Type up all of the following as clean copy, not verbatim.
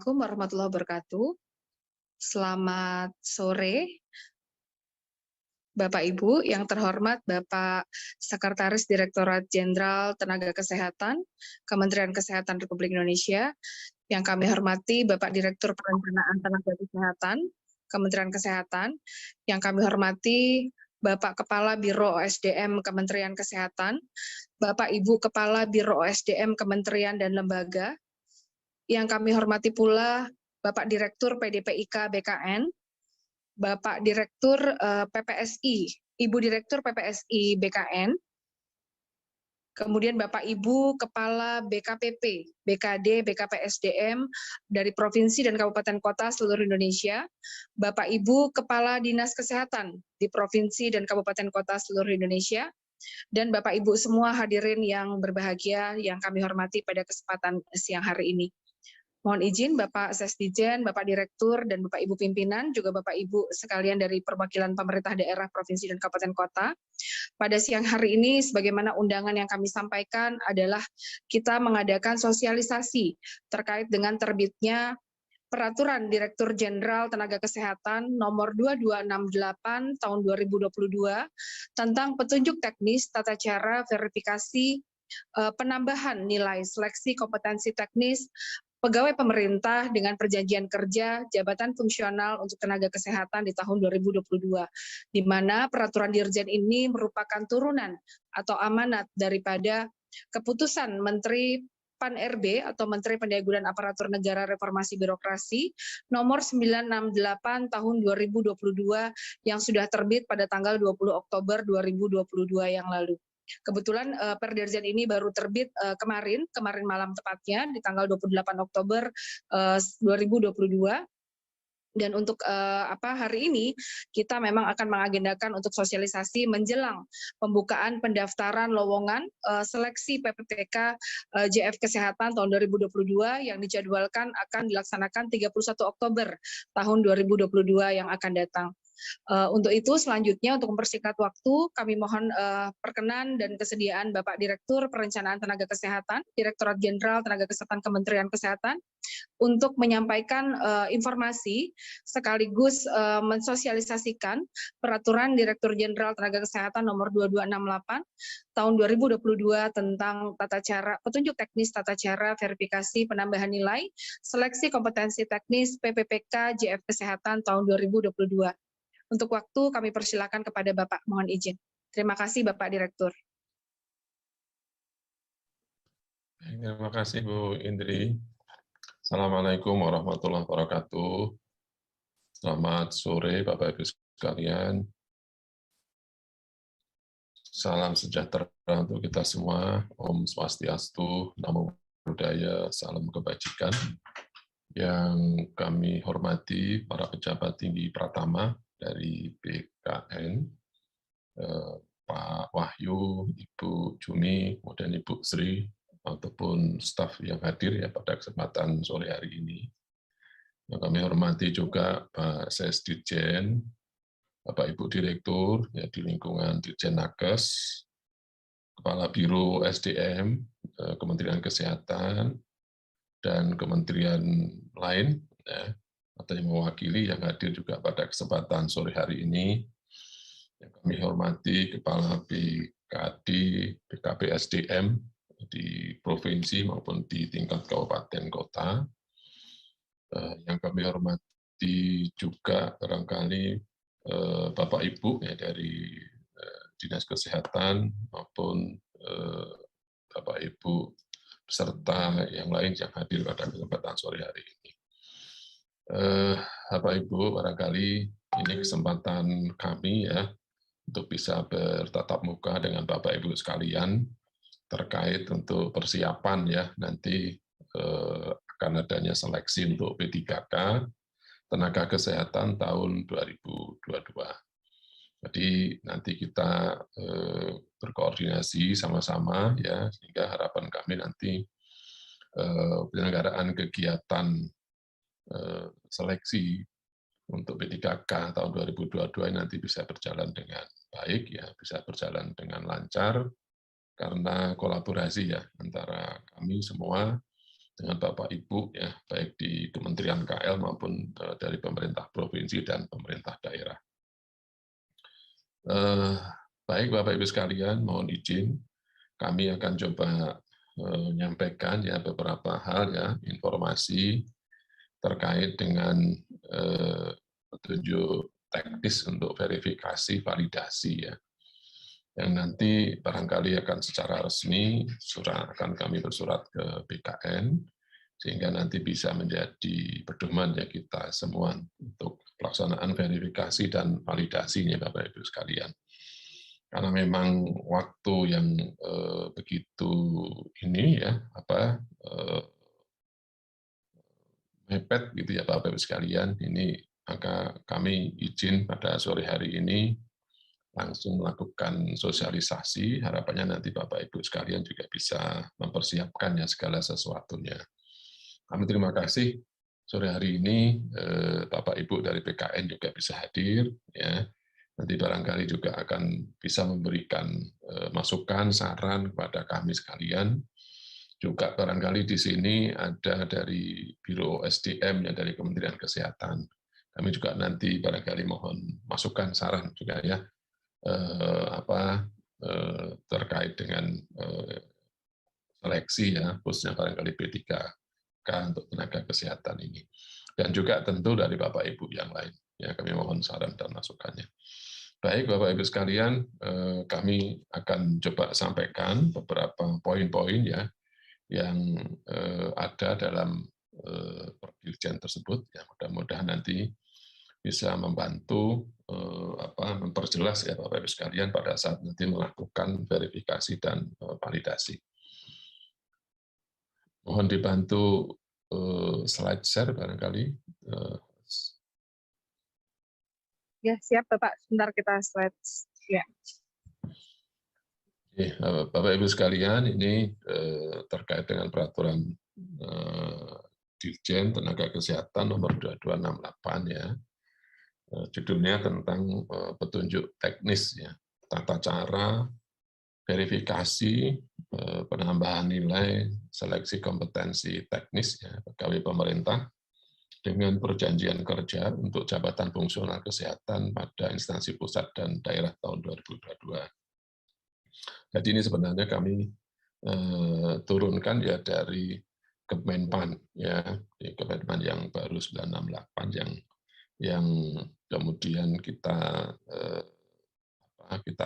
Assalamualaikum warahmatullahi wabarakatuh. Selamat sore, Bapak Ibu, yang terhormat Bapak Sekretaris Direktorat Jenderal Tenaga Kesehatan, Kementerian Kesehatan Republik Indonesia, yang kami hormati Bapak Direktur Perencanaan Tenaga Kesehatan, Kementerian Kesehatan, yang kami hormati Bapak Kepala Biro OSDM Kementerian Kesehatan, Bapak Ibu Kepala Biro OSDM Kementerian dan Lembaga, yang kami hormati pula Bapak Direktur PDPIK BKN, Bapak Direktur PPSI, Ibu Direktur PPSI BKN, kemudian Bapak Ibu Kepala BKPP, BKD, BKPSDM dari Provinsi dan Kabupaten Kota seluruh Indonesia, Bapak Ibu Kepala Dinas Kesehatan di Provinsi dan Kabupaten Kota seluruh Indonesia, dan Bapak Ibu semua hadirin yang berbahagia yang kami hormati pada kesempatan siang hari ini. Mohon izin Bapak Sesdijen, Bapak Direktur, dan Bapak Ibu Pimpinan, juga Bapak Ibu sekalian dari perwakilan pemerintah daerah, provinsi, dan kabupaten kota. Pada siang hari ini, sebagaimana undangan yang kami sampaikan adalah kita mengadakan sosialisasi terkait dengan terbitnya Peraturan Direktur Jenderal Tenaga Kesehatan Nomor 2268 Tahun 2022 tentang petunjuk teknis tata cara verifikasi penambahan nilai seleksi kompetensi teknis pegawai pemerintah dengan perjanjian kerja jabatan fungsional untuk tenaga kesehatan di tahun 2022, di mana peraturan Dirjen ini merupakan turunan atau amanat daripada keputusan Menteri PAN-RB atau Menteri Pendidikan Aparatur Negara Reformasi Birokrasi nomor 968 tahun 2022 yang sudah terbit pada tanggal 20 Oktober 2022 yang lalu. Kebetulan Perdirjen ini baru terbit kemarin malam tepatnya di tanggal 28 Oktober 2022. Dan untuk hari ini kita memang akan mengagendakan untuk sosialisasi menjelang pembukaan pendaftaran lowongan seleksi PPPK JF Kesehatan tahun 2022 yang dijadwalkan akan dilaksanakan 31 Oktober tahun 2022 yang akan datang. Untuk itu selanjutnya untuk mempersingkat waktu kami mohon perkenan dan kesediaan Bapak Direktur Perencanaan Tenaga Kesehatan, Direktorat Jenderal Tenaga Kesehatan Kementerian Kesehatan untuk menyampaikan informasi sekaligus mensosialisasikan Peraturan Direktur Jenderal Tenaga Kesehatan Nomor 2268 Tahun 2022 tentang tata cara petunjuk teknis tata cara verifikasi penambahan nilai seleksi kompetensi teknis PPPK JF Kesehatan tahun 2022. Untuk waktu kami persilakan kepada Bapak, mohon izin. Terima kasih Bapak Direktur. Terima kasih Bu Indri. Assalamualaikum warahmatullahi wabarakatuh. Selamat sore Bapak Ibu sekalian. Salam sejahtera untuk kita semua. Om Swastiastu, Namo Buddhaya, salam kebajikan. Yang kami hormati para pejabat tinggi Pratama dari BKN, Pak Wahyu, Ibu Juni, kemudian Ibu Sri, ataupun staf yang hadir ya pada kesempatan sore hari ini. Yang kami hormati juga Pak Sesdijen, Bapak Ibu Direktur ya, di lingkungan Dirjen Nakes, Kepala Biro SDM, Kementerian Kesehatan, dan kementerian lain ya, atau yang mewakili yang hadir juga pada kesempatan sore hari ini. Yang kami hormati Kepala BKD, BKP SDM di provinsi maupun di tingkat kabupaten kota. Yang kami hormati juga barangkali Bapak Ibu ya, dari Dinas Kesehatan maupun Bapak Ibu serta yang lain yang hadir pada kesempatan sore hari ini. Bapak Ibu, barangkali ini kesempatan kami ya untuk bisa bertatap muka dengan Bapak Ibu sekalian terkait untuk persiapan ya nanti akan adanya seleksi untuk P3K Tenaga Kesehatan tahun 2022. Jadi nanti kita berkoordinasi sama-sama ya, sehingga harapan kami nanti penyelenggaraan kegiatan seleksi untuk P3K tahun 2022 nanti bisa berjalan dengan baik ya, bisa berjalan dengan lancar karena kolaborasi ya antara kami semua dengan Bapak Ibu ya, baik di Kementerian KL maupun dari pemerintah provinsi dan pemerintah daerah. Baik Bapak Ibu sekalian, mohon izin kami akan coba menyampaikan ya beberapa hal ya, informasi terkait dengan petunjuk teknis untuk verifikasi validasi ya, yang nanti barangkali akan secara resmi akan kami bersurat ke BKN sehingga nanti bisa menjadi pedoman ya kita semua untuk pelaksanaan verifikasi dan validasinya Bapak Ibu sekalian. Karena memang waktu yang begitu ini ya mepet gitu ya Bapak Ibu sekalian, ini maka kami izin pada sore hari ini langsung melakukan sosialisasi, harapannya nanti Bapak Ibu sekalian juga bisa mempersiapkan ya segala sesuatunya. Kami terima kasih sore hari ini Bapak Ibu dari PKN juga bisa hadir ya. Nanti barangkali juga akan bisa memberikan masukan, saran kepada kami sekalian. Juga barangkali di sini ada dari Biro SDM ya dari Kementerian Kesehatan. Kami juga nanti barangkali mohon masukan, saran juga ya terkait dengan seleksi ya, khususnya barangkali P3K untuk tenaga kesehatan ini. Dan juga tentu dari Bapak Ibu yang lain. Ya, kami mohon saran dan masukannya. Baik Bapak Ibu sekalian, kami akan coba sampaikan beberapa poin-poin ya yang ada dalam perdirjen tersebut. Ya, mudah-mudahan nanti bisa membantu memperjelas ya Bapak Ibu sekalian pada saat nanti melakukan verifikasi dan validasi. Mohon dibantu slide share barangkali. Ya, siap Bapak. Sebentar kita slide. Ya. Bapak Ibu sekalian, ini terkait dengan peraturan Dirjen Tenaga Kesehatan nomor 2268 ya. Judulnya tentang petunjuk teknis ya, tata cara verifikasi penambahan nilai seleksi kompetensi teknis ya, pegawai pemerintah dengan perjanjian kerja untuk jabatan fungsional kesehatan pada instansi pusat dan daerah tahun 2022. Jadi ini sebenarnya kami turunkan ya dari Kemenpan ya, di Kemenpan yang baru 968 yang kemudian kita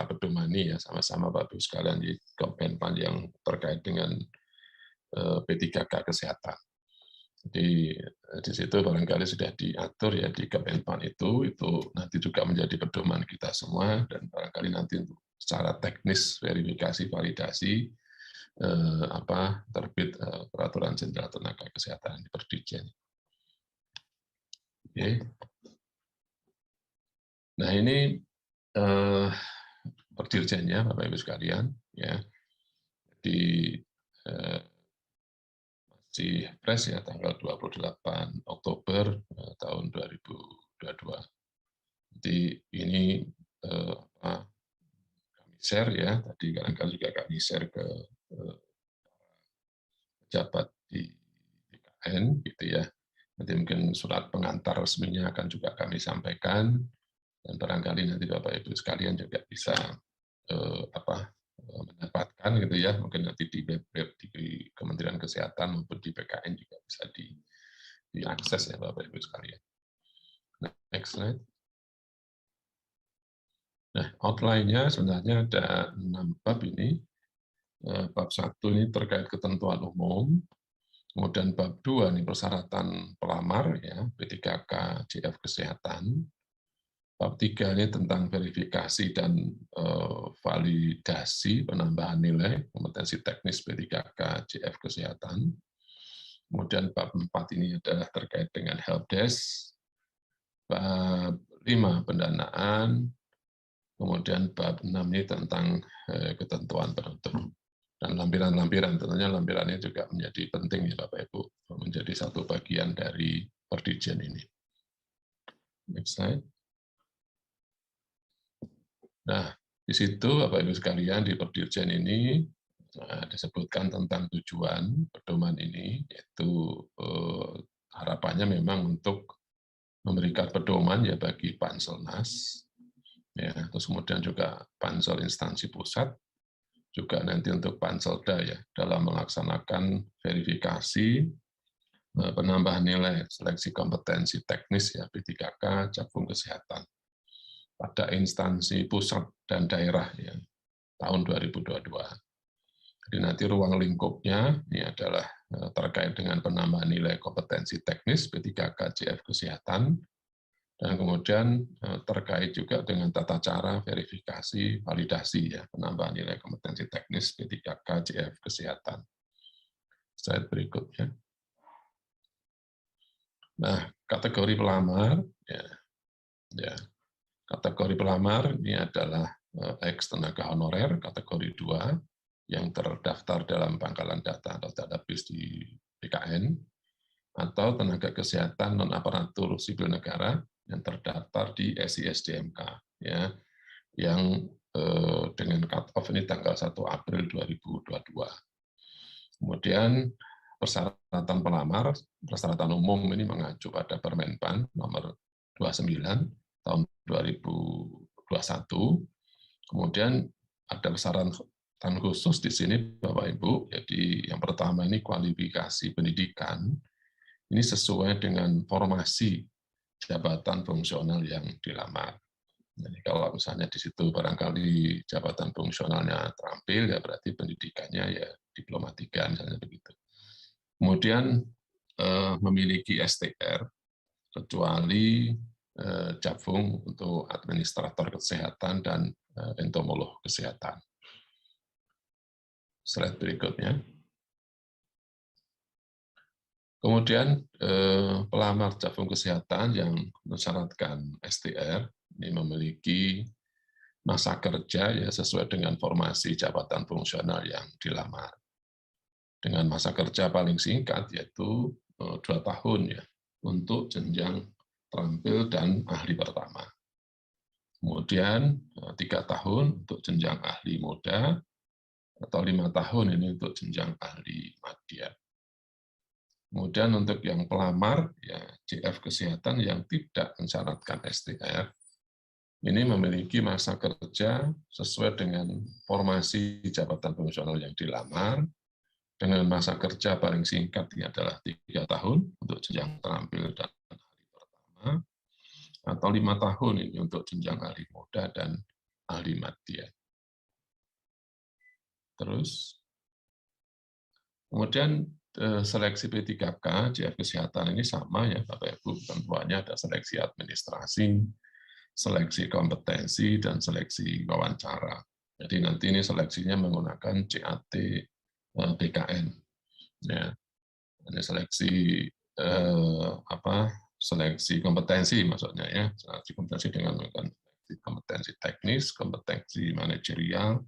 pedomani ya sama-sama Bapak Ibu sekalian di Kemenpan yang terkait dengan P3K kesehatan. Jadi di situ barangkali sudah diatur ya di Kemenpan itu nanti juga menjadi pedoman kita semua dan barangkali nanti untuk secara teknis verifikasi validasi terbit peraturan jenderal tenaga kesehatan di Perdirjen. Oke. Nah ini Perdirjennya Bapak Ibu sekalian ya di masih fresh ya tanggal 28 Oktober tahun 2022. Jadi ini kami share ya, tadi kadang-kadang juga kami share ke pejabat di BKN gitu ya. Nanti mungkin surat pengantar resminya akan juga kami sampaikan dan barangkali nanti Bapak Ibu sekalian juga bisa mendapatkan gitu ya, mungkin nanti di web di Kementerian Kesehatan maupun di BKN juga bisa diakses ya Bapak Ibu sekalian. Next slide. Nah, outline-nya sebenarnya ada 6 bab ini. Bab 1 ini terkait ketentuan umum, kemudian bab 2 ini persyaratan pelamar ya, P3K JF Kesehatan. Bab 3 ini tentang verifikasi dan validasi penambahan nilai kompetensi teknis P3K JF Kesehatan. Kemudian bab 4 ini adalah terkait dengan helpdesk. Bab 5 pendanaan. Kemudian bab 6 ini tentang ketentuan penutup. Dan lampiran-lampiran, tentunya lampirannya juga menjadi penting ya Bapak Ibu, menjadi satu bagian dari Perdirjen ini. Next slide. Nah, di situ Bapak Ibu sekalian di Perdirjen ini disebutkan tentang tujuan pedoman ini, yaitu harapannya memang untuk memberikan pedoman ya bagi Panselnas, ya, terus kemudian juga Pansel instansi pusat, juga nanti untuk Panselda ya dalam melaksanakan verifikasi penambahan nilai seleksi kompetensi teknis ya P3K Cakung Kesehatan pada instansi pusat dan daerah ya tahun 2022. Jadi nanti ruang lingkupnya ini adalah terkait dengan penambahan nilai kompetensi teknis P3K JF Kesehatan, dan kemudian terkait juga dengan tata cara verifikasi validasi ya penambahan nilai kompetensi teknis P3K JF Kesehatan. Slide berikutnya. Nah, kategori pelamar ya kategori pelamar ini adalah ex tenaga honorer kategori 2 yang terdaftar dalam pangkalan data atau database di BKN, atau tenaga kesehatan non aparatur sipil negara yang terdaftar di SISDMK ya, yang dengan cut off ini tanggal 1 April 2022. Kemudian persyaratan pelamar, persyaratan umum ini mengacu pada Permenpan nomor 29 tahun 2021. Kemudian ada persyaratan khusus di sini Bapak Ibu. Jadi yang pertama ini kualifikasi pendidikan ini sesuai dengan formasi jabatan fungsional yang dilamar. Jadi kalau misalnya di situ barangkali jabatan fungsionalnya terampil, ya berarti pendidikannya ya diploma 3 misalnya begitu. Kemudian memiliki STR, kecuali Japfung untuk administrator kesehatan dan entomolog kesehatan. Slide berikutnya. Kemudian pelamar Japfung kesehatan yang mensyaratkan STR ini memiliki masa kerja ya sesuai dengan formasi jabatan fungsional yang dilamar. Dengan masa kerja paling singkat yaitu 2 tahun ya untuk jenjang terampil dan ahli pertama. Kemudian 3 tahun untuk jenjang ahli muda, atau 5 tahun ini untuk jenjang ahli madya. Kemudian untuk yang pelamar ya JF Kesehatan yang tidak mensyaratkan STR, ini memiliki masa kerja sesuai dengan formasi jabatan fungsional yang dilamar, dengan masa kerja paling singkat ini adalah 3 tahun untuk jenjang terampil dan ahli pertama, atau 5 tahun ini untuk jenjang ahli muda dan ahli madya. Terus, kemudian seleksi P3K JF Kesehatan ini sama ya Bapak Ibu, tentunya ada seleksi administrasi, seleksi kompetensi, dan seleksi wawancara. Jadi nanti ini seleksinya menggunakan CAT BKN. Ya, ini seleksi seleksi kompetensi maksudnya ya, seleksi kompetensi dengan menggunakan kompetensi teknis, kompetensi manajerial,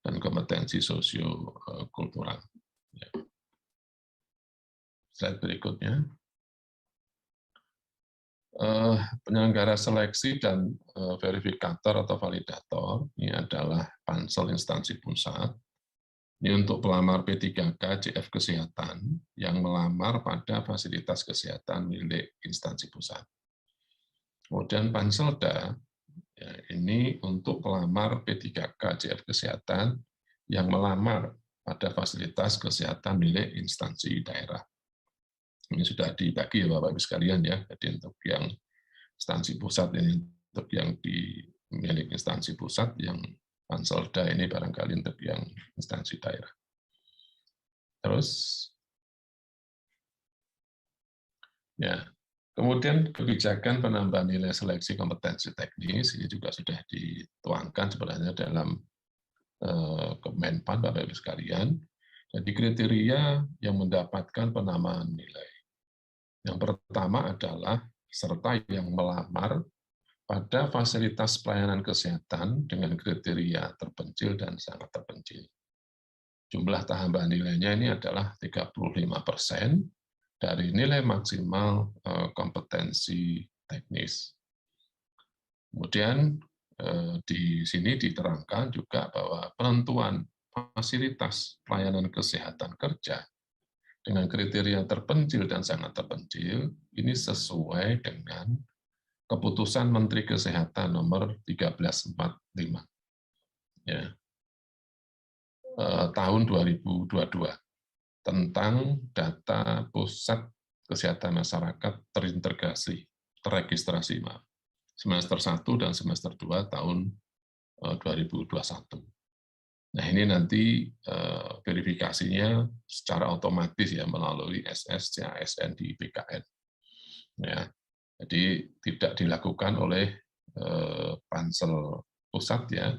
dan kompetensi sosio-kultural. Ya. Slide berikutnya. Penyelenggara seleksi dan verifikator atau validator ini adalah Pansel instansi pusat. Ini untuk pelamar P3K JF Kesehatan yang melamar pada fasilitas kesehatan milik instansi pusat. Kemudian Panselda ya, ini untuk pelamar P3K JF Kesehatan yang melamar pada fasilitas kesehatan milik instansi daerah. Ini sudah dibagi ya Bapak-Ibu sekalian ya. Jadi untuk yang instansi pusat ini untuk yang di milik instansi pusat, yang Panselda ini barangkali untuk yang instansi daerah. Terus ya, kemudian kebijakan penambahan nilai seleksi kompetensi teknis ini juga sudah dituangkan sebenarnya dalam Kemenpan Bapak-Ibu sekalian. Jadi kriteria yang mendapatkan penambahan nilai. Yang pertama adalah peserta yang melamar pada fasilitas pelayanan kesehatan dengan kriteria terpencil dan sangat terpencil. Jumlah tambahan nilainya ini adalah 35% dari nilai maksimal kompetensi teknis. Kemudian di sini diterangkan juga bahwa penentuan fasilitas pelayanan kesehatan kerja dengan kriteria terpencil dan sangat terpencil, ini sesuai dengan keputusan Menteri Kesehatan nomor 1345 ya, tahun 2022 tentang data pusat kesehatan masyarakat terregistrasi semester 1 dan semester 2 tahun 2021. Nah, ini nanti verifikasinya secara otomatis ya melalui SS, CASN di BKN. Ya, jadi tidak dilakukan oleh Pansel pusat ya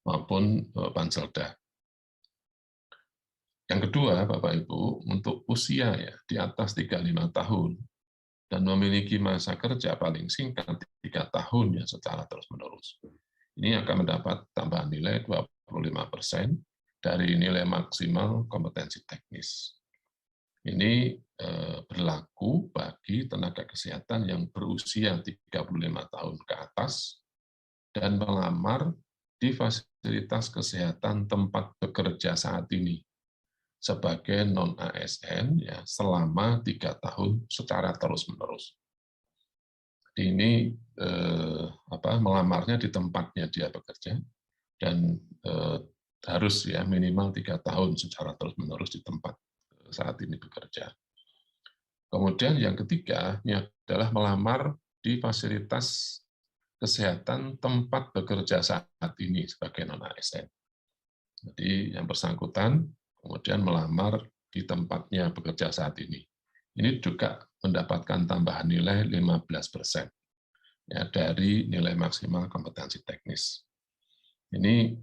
maupun Panselda. Yang kedua, Bapak Ibu, untuk usia ya di atas 35 tahun dan memiliki masa kerja paling singkat 3 tahun ya secara terus-menerus. Ini akan mendapat tambahan nilai 25% dari nilai maksimal kompetensi teknis. Ini berlaku bagi tenaga kesehatan yang berusia 35 tahun ke atas dan melamar di fasilitas kesehatan tempat bekerja saat ini sebagai non-ASN ya, selama 3 tahun secara terus-menerus. Ini melamarnya di tempatnya dia bekerja dan harus ya minimal 3 tahun secara terus-menerus di tempat saat ini bekerja. Kemudian yang ketiga ini adalah melamar di fasilitas kesehatan tempat bekerja saat ini sebagai non-ASN. Jadi yang bersangkutan kemudian melamar di tempatnya bekerja saat ini. Ini juga mendapatkan tambahan nilai 15% ya, dari nilai maksimal kompetensi teknis. Ini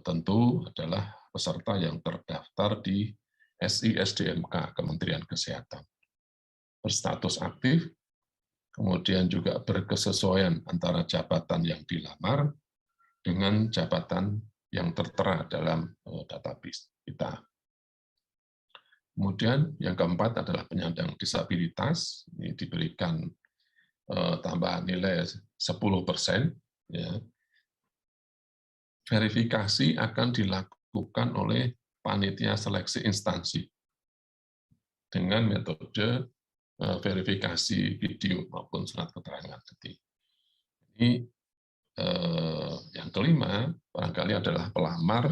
tentu adalah peserta yang terdaftar di SISDMK Kementerian Kesehatan. Berstatus aktif, kemudian juga berkesesuaian antara jabatan yang dilamar dengan jabatan yang tertera dalam database kita. Kemudian yang keempat adalah penyandang disabilitas, ini diberikan tambahan nilai 10%. Ya. Verifikasi akan dilakukan oleh panitia seleksi instansi dengan metode verifikasi video maupun surat keterangan. Ini yang kelima, barangkali adalah pelamar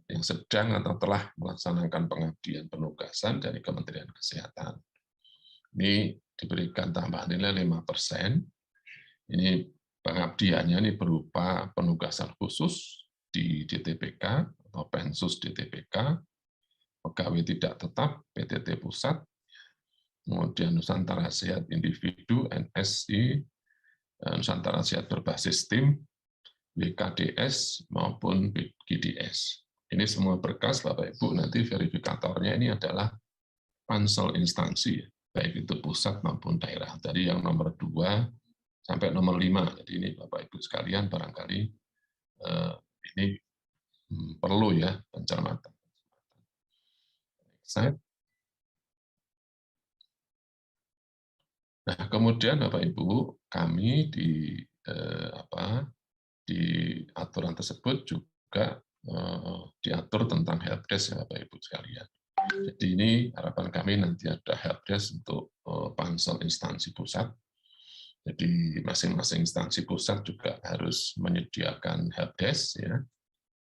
yang sedang atau telah melaksanakan pengabdian penugasan dari Kementerian Kesehatan. Ini diberikan tambahan nilai 5%. Ini pengabdiannya ini berupa penugasan khusus di DTPK atau Pensus DTPK, pegawai tidak tetap PTT Pusat, kemudian Nusantara Sehat Individu NSI, Nusantara Sehat Berbasis Tim, BKDS maupun GDS. Ini semua berkas Bapak Ibu, nanti verifikatornya ini adalah pansel instansi, baik itu pusat maupun daerah. Dari yang nomor 2 sampai nomor 5. Jadi ini Bapak Ibu sekalian barangkali ini perlu ya pencermatan. Nah, kemudian Bapak Ibu, kami di aturan tersebut juga diatur tentang helpdesk ya Bapak Ibu sekalian. Jadi ini harapan kami nanti ada helpdesk untuk pansel instansi pusat. Jadi masing-masing instansi pusat juga harus menyediakan helpdesk ya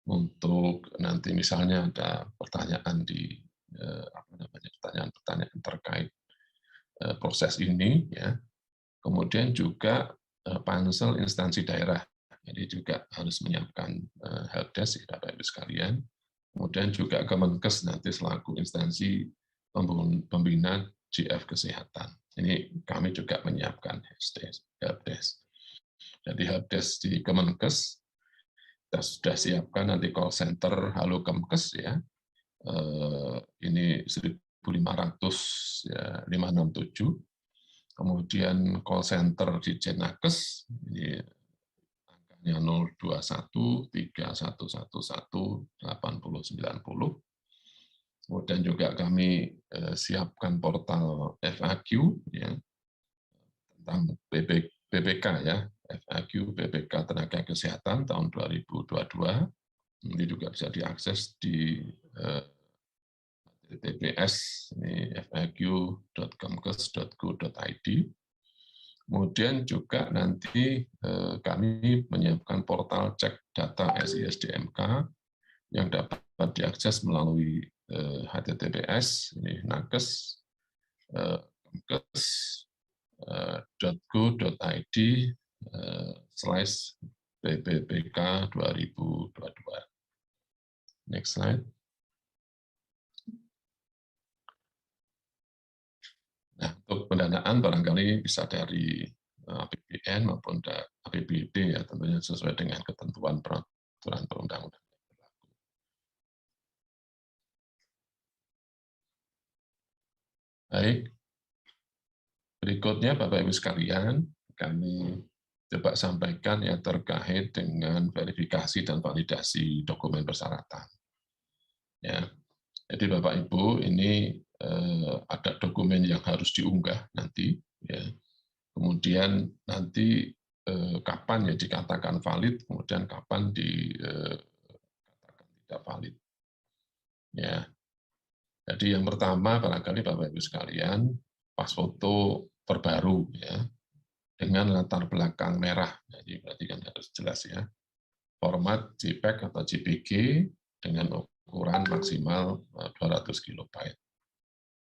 untuk nanti misalnya ada pertanyaan di pertanyaan-pertanyaan terkait proses ini ya. Kemudian juga pansel instansi daerah. Jadi juga harus menyiapkan helpdesk Bapak Ibu sekalian. Kemudian juga Kemenkes nanti selaku instansi pembina GF Kesehatan. Ini kami juga menyiapkan helpdesk. Jadi helpdesk di Kemenkes kita sudah siapkan nanti call center Halo Kemkes ya. Ini 1.500 ya, 567. Kemudian call center di Jenakes ini angkanya 021 3111 8090. Kemudian juga kami siapkan portal FAQ ya tentang BPK ya, FAQ BPK Tenaga Kesehatan tahun 2022. Nanti juga bisa diakses di https ini faq.kemkes.go.id. Kemudian juga nanti kami menyiapkan portal cek data SISDMK yang dapat diakses melalui https ini nakes.go.id /PPPK 2022. Next slide. Nah, untuk pendanaan barangkali bisa dari APBN maupun APBD ya, tentunya sesuai dengan ketentuan peraturan perundang-undangan yang berlaku. Baik, berikutnya Bapak Ibu sekalian, kami coba sampaikan ya terkait dengan verifikasi dan validasi dokumen persyaratan. Ya, jadi Bapak Ibu ini ada dokumen yang harus diunggah nanti, ya. Kemudian nanti kapan ya dikatakan valid, kemudian kapan dikatakan tidak valid. Ya, jadi yang pertama barangkali Bapak Ibu sekalian pas foto terbaru ya dengan latar belakang merah, jadi berarti kan harus jelas ya. Format JPEG atau JPG dengan ukuran maksimal 200 KB.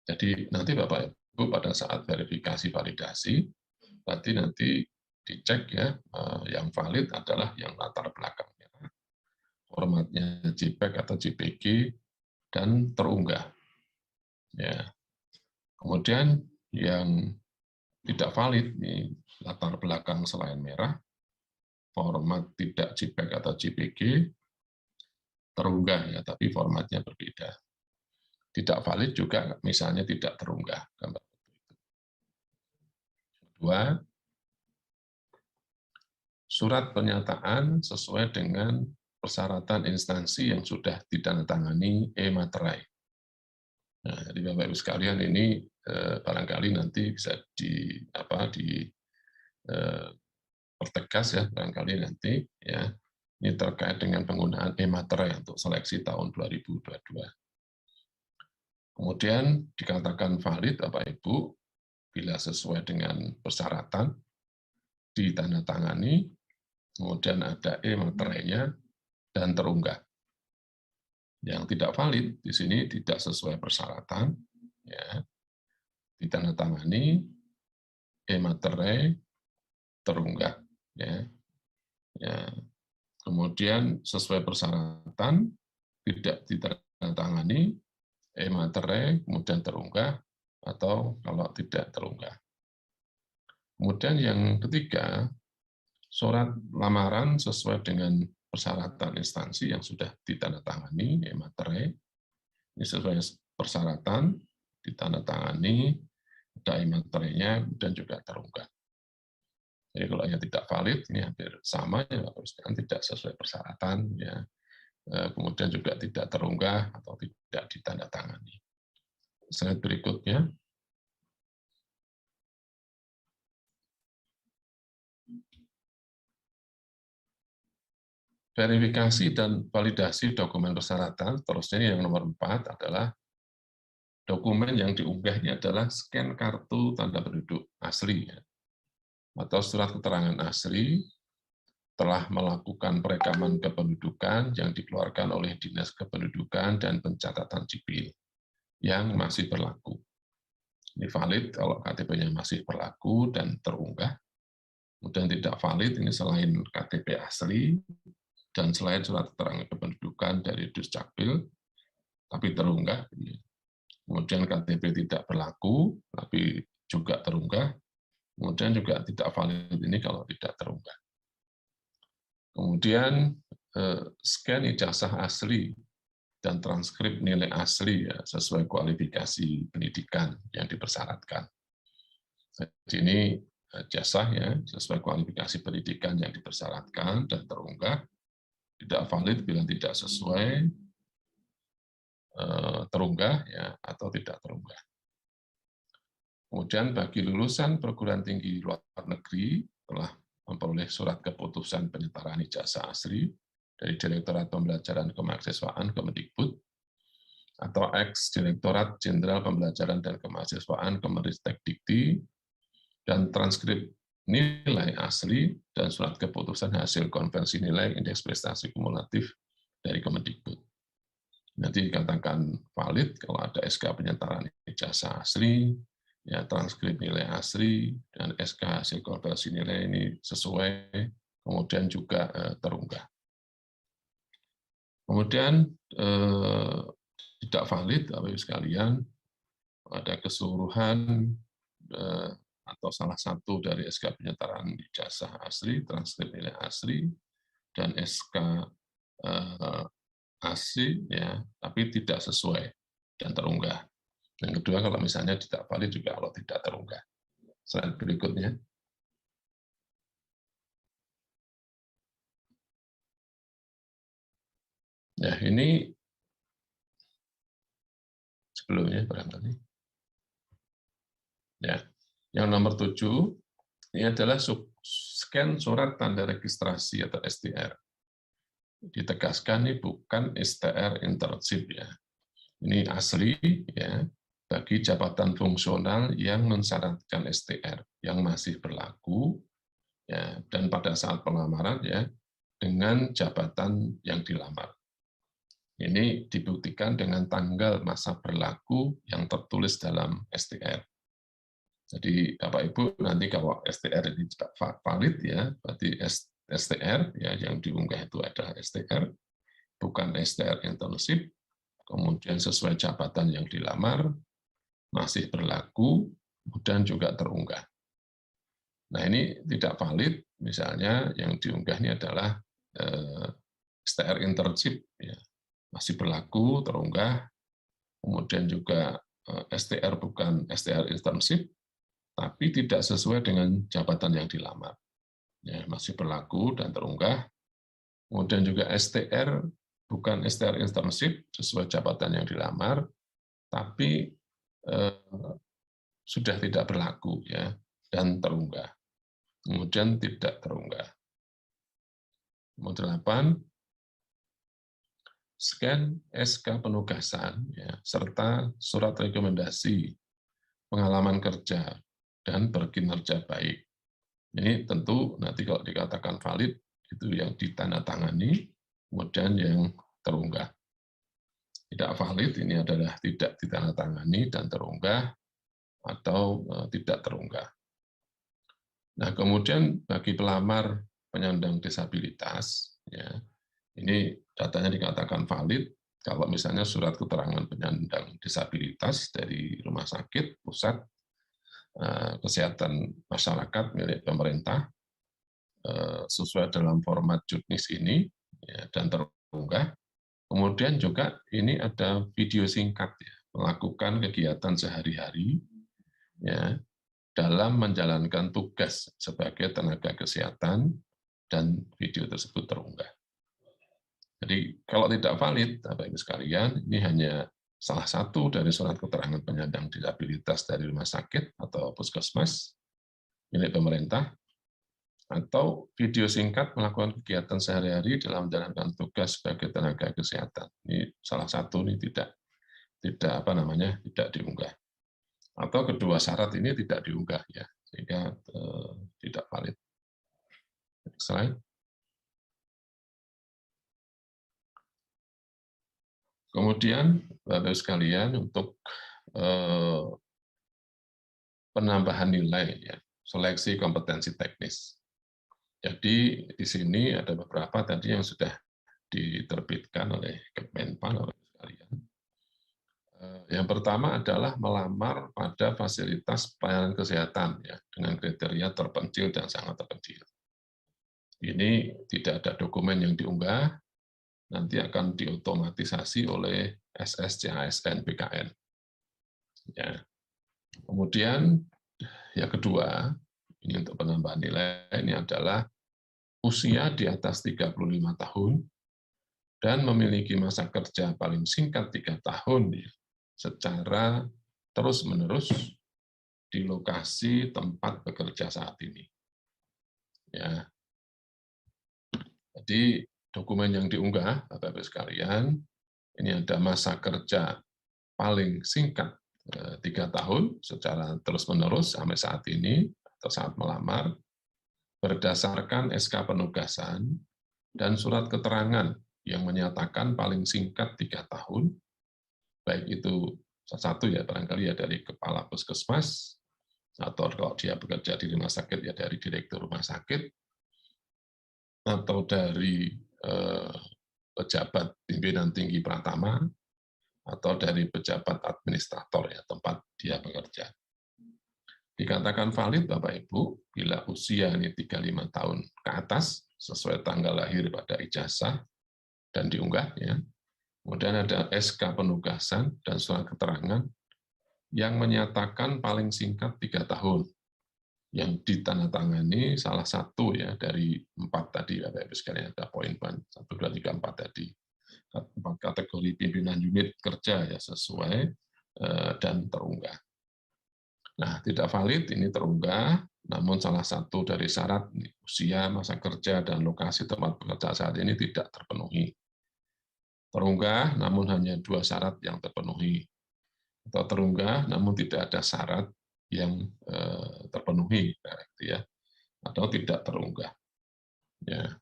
Jadi nanti Bapak Ibu pada saat verifikasi validasi, berarti nanti dicek ya, yang valid adalah yang latar belakangnya, formatnya JPEG atau JPG, dan terunggah. Ya. Kemudian yang tidak valid, nih, latar belakang selain merah, format tidak JPEG atau JPG, terunggah ya, tapi formatnya berbeda. Tidak valid juga misalnya tidak terunggah gambar itu. Kedua, surat pernyataan sesuai dengan persyaratan instansi yang sudah ditandatangani e-materai. Nah, jadi Bapak Ibu sekalian ini barangkali nanti bisa pertegas ya barangkali nanti ya. Ini terkait dengan penggunaan e-materai untuk seleksi tahun 2022. Kemudian dikatakan valid Bapak Ibu bila sesuai dengan persyaratan ditandatangani, kemudian ada e-materainya dan terunggah. Yang tidak valid di sini tidak sesuai persyaratan, ya, ditandatangani, e-materai, terunggah, ya. Ya. Kemudian sesuai persyaratan tidak ditandatangani, e-materai, kemudian terunggah, atau kalau tidak terunggah. Kemudian yang ketiga, surat lamaran sesuai dengan persyaratan instansi yang sudah ditandatangani, e-materai, ini sesuai persyaratan, ditandatangani, ada e-materainya, dan juga terunggah. Jadi kalau yang tidak valid, ini hampir sama, ya, tidak sesuai persyaratan, ya. Kemudian juga tidak terunggah atau tidak ditandatangani. Slide berikutnya. Verifikasi dan validasi dokumen persyaratan, terusnya yang nomor 4 adalah dokumen yang diunggahnya adalah scan kartu tanda penduduk asli, ya, atau surat keterangan asli telah melakukan perekaman kependudukan yang dikeluarkan oleh Dinas Kependudukan dan Pencatatan Sipil yang masih berlaku. Ini valid kalau KTP-nya masih berlaku dan terunggah. Kemudian tidak valid ini selain KTP asli dan selain surat keterangan kependudukan dari Duscapil, tapi terunggah. Kemudian KTP tidak berlaku, tapi juga terunggah. Kemudian juga tidak valid ini kalau tidak terunggah. Kemudian scan ijazah asli dan transkrip nilai asli ya, sesuai kualifikasi pendidikan yang dipersyaratkan. Jadi ini ijazah ya sesuai kualifikasi pendidikan yang dipersyaratkan dan terunggah, tidak valid bila tidak sesuai, terunggah ya atau tidak terunggah. Kemudian bagi lulusan perguruan tinggi luar negeri telah memperoleh surat keputusan penyetaraan ijazah asli dari Direktorat Pembelajaran Kemahasiswaan Kemendikbud, atau ex-Direktorat Jenderal Pembelajaran dan Kemahasiswaan Kemendikti, dan transkrip nilai asli dan surat keputusan hasil konversi nilai indeks prestasi kumulatif dari Kemendikbud. Nanti dikatakan valid kalau ada SK penyetaraan ijazah asli, ya transkrip nilai asli, dan SK hasil konversi nilai ini sesuai, kemudian juga terunggah. Kemudian tidak valid, Bapak Ibu sekalian, ada keseluruhan atau salah satu dari SK penyetaraan ijazah asli, transkrip nilai asli, dan SK asli, ya, tapi tidak sesuai dan terunggah. Yang kedua, kalau misalnya tidak valid juga kalau tidak terunggah. Slide berikutnya. Ya, ini sebelumnya barangkali. Ya, yang nomor 7 ini adalah scan surat tanda registrasi atau STR. Ditegaskan ini bukan STR internship, ya. Ini asli, ya, bagi jabatan fungsional yang mensyaratkan STR yang masih berlaku, ya, dan pada saat pelamaran, ya, dengan jabatan yang dilamar. Ini dibuktikan dengan tanggal masa berlaku yang tertulis dalam STR. Jadi Bapak Ibu nanti kalau STR ini tidak valid, ya, berarti STR, ya, yang diunggah itu adalah STR, bukan STR internship, kemudian sesuai jabatan yang dilamar, masih berlaku, kemudian juga terunggah. Nah, ini tidak valid, misalnya yang diunggah ini adalah STR internship, ya, masih berlaku, terunggah, kemudian juga STR bukan STR internship, tapi tidak sesuai dengan jabatan yang dilamar. Ya, masih berlaku dan terunggah. Kemudian juga STR bukan STR internship sesuai jabatan yang dilamar, tapi sudah tidak berlaku, ya, dan terunggah. Kemudian tidak terunggah. Nomor 8, scan SK penugasan, ya, serta surat rekomendasi pengalaman kerja dan berkinerja baik. Ini tentu nanti kalau dikatakan valid, itu yang ditandatangani, kemudian yang terunggah. Tidak valid ini adalah tidak ditandatangani dan terunggah, atau tidak terunggah. Nah, kemudian bagi pelamar penyandang disabilitas, ya, ini datanya dikatakan valid kalau misalnya surat keterangan penyandang disabilitas dari rumah sakit pusat kesehatan masyarakat milik pemerintah sesuai dalam format juknis ini, ya, dan terunggah. Kemudian juga ini ada video singkat, ya, melakukan kegiatan sehari-hari, ya, dalam menjalankan tugas sebagai tenaga kesehatan, dan video tersebut terunggah. Jadi kalau tidak valid, Bapak Ibu sekalian, ini hanya salah satu dari surat keterangan penyandang disabilitas dari rumah sakit atau puskesmas milik pemerintah, atau video singkat melakukan kegiatan sehari-hari dalam menjalankan tugas sebagai tenaga kesehatan. Ini salah satu ini tidak diunggah. Atau kedua syarat ini tidak diunggah, ya, sehingga tidak valid. Slide. Kemudian, Bapak-Ibu sekalian, untuk penambahan nilai, ya, seleksi kompetensi teknis. Jadi di sini ada beberapa tadi yang sudah diterbitkan oleh Kemenpan, Bapak-Ibu sekalian. Yang pertama adalah melamar pada fasilitas pelayanan kesehatan, ya, dengan kriteria terpencil dan sangat terpencil. Ini tidak ada dokumen yang diunggah, nanti akan diotomatisasi oleh SSCASN BKN. Ya. Kemudian yang kedua, ini untuk penambahan nilai, ini adalah usia di atas 35 tahun dan memiliki masa kerja paling singkat 3 tahun, ya, secara terus-menerus di lokasi tempat bekerja saat ini. Ya. Jadi dokumen yang diunggah, Bapak-Ibu sekalian, ini ada masa kerja paling singkat 3 tahun secara terus-menerus sampai saat ini atau saat melamar, berdasarkan SK penugasan dan surat keterangan yang menyatakan paling singkat 3 tahun, baik itu satu ya barangkali ya dari kepala puskesmas, atau kalau dia bekerja di rumah sakit ya dari direktur rumah sakit, atau dari pejabat pimpinan tinggi Pratama, atau dari pejabat administrator ya tempat dia bekerja. Dikatakan valid Bapak Ibu bila usia ini 35 tahun ke atas sesuai tanggal lahir pada ijazah dan diunggah ya. Kemudian ada SK penugasan dan surat keterangan yang menyatakan paling singkat 3 tahun yang ditandatangani salah satu ya dari 4 tadi Bapak Ibu sekalian, ada poin-poin 1 2 3 4 tadi. 4 kategori pimpinan unit kerja ya sesuai dan terunggah. Nah, tidak valid ini terunggah, namun salah satu dari syarat usia, masa kerja, dan lokasi tempat bekerja saat ini tidak terpenuhi. Terunggah, namun hanya 2 syarat yang terpenuhi. Atau terunggah, namun tidak ada syarat yang terpenuhi, ya, atau tidak terunggah. Ya.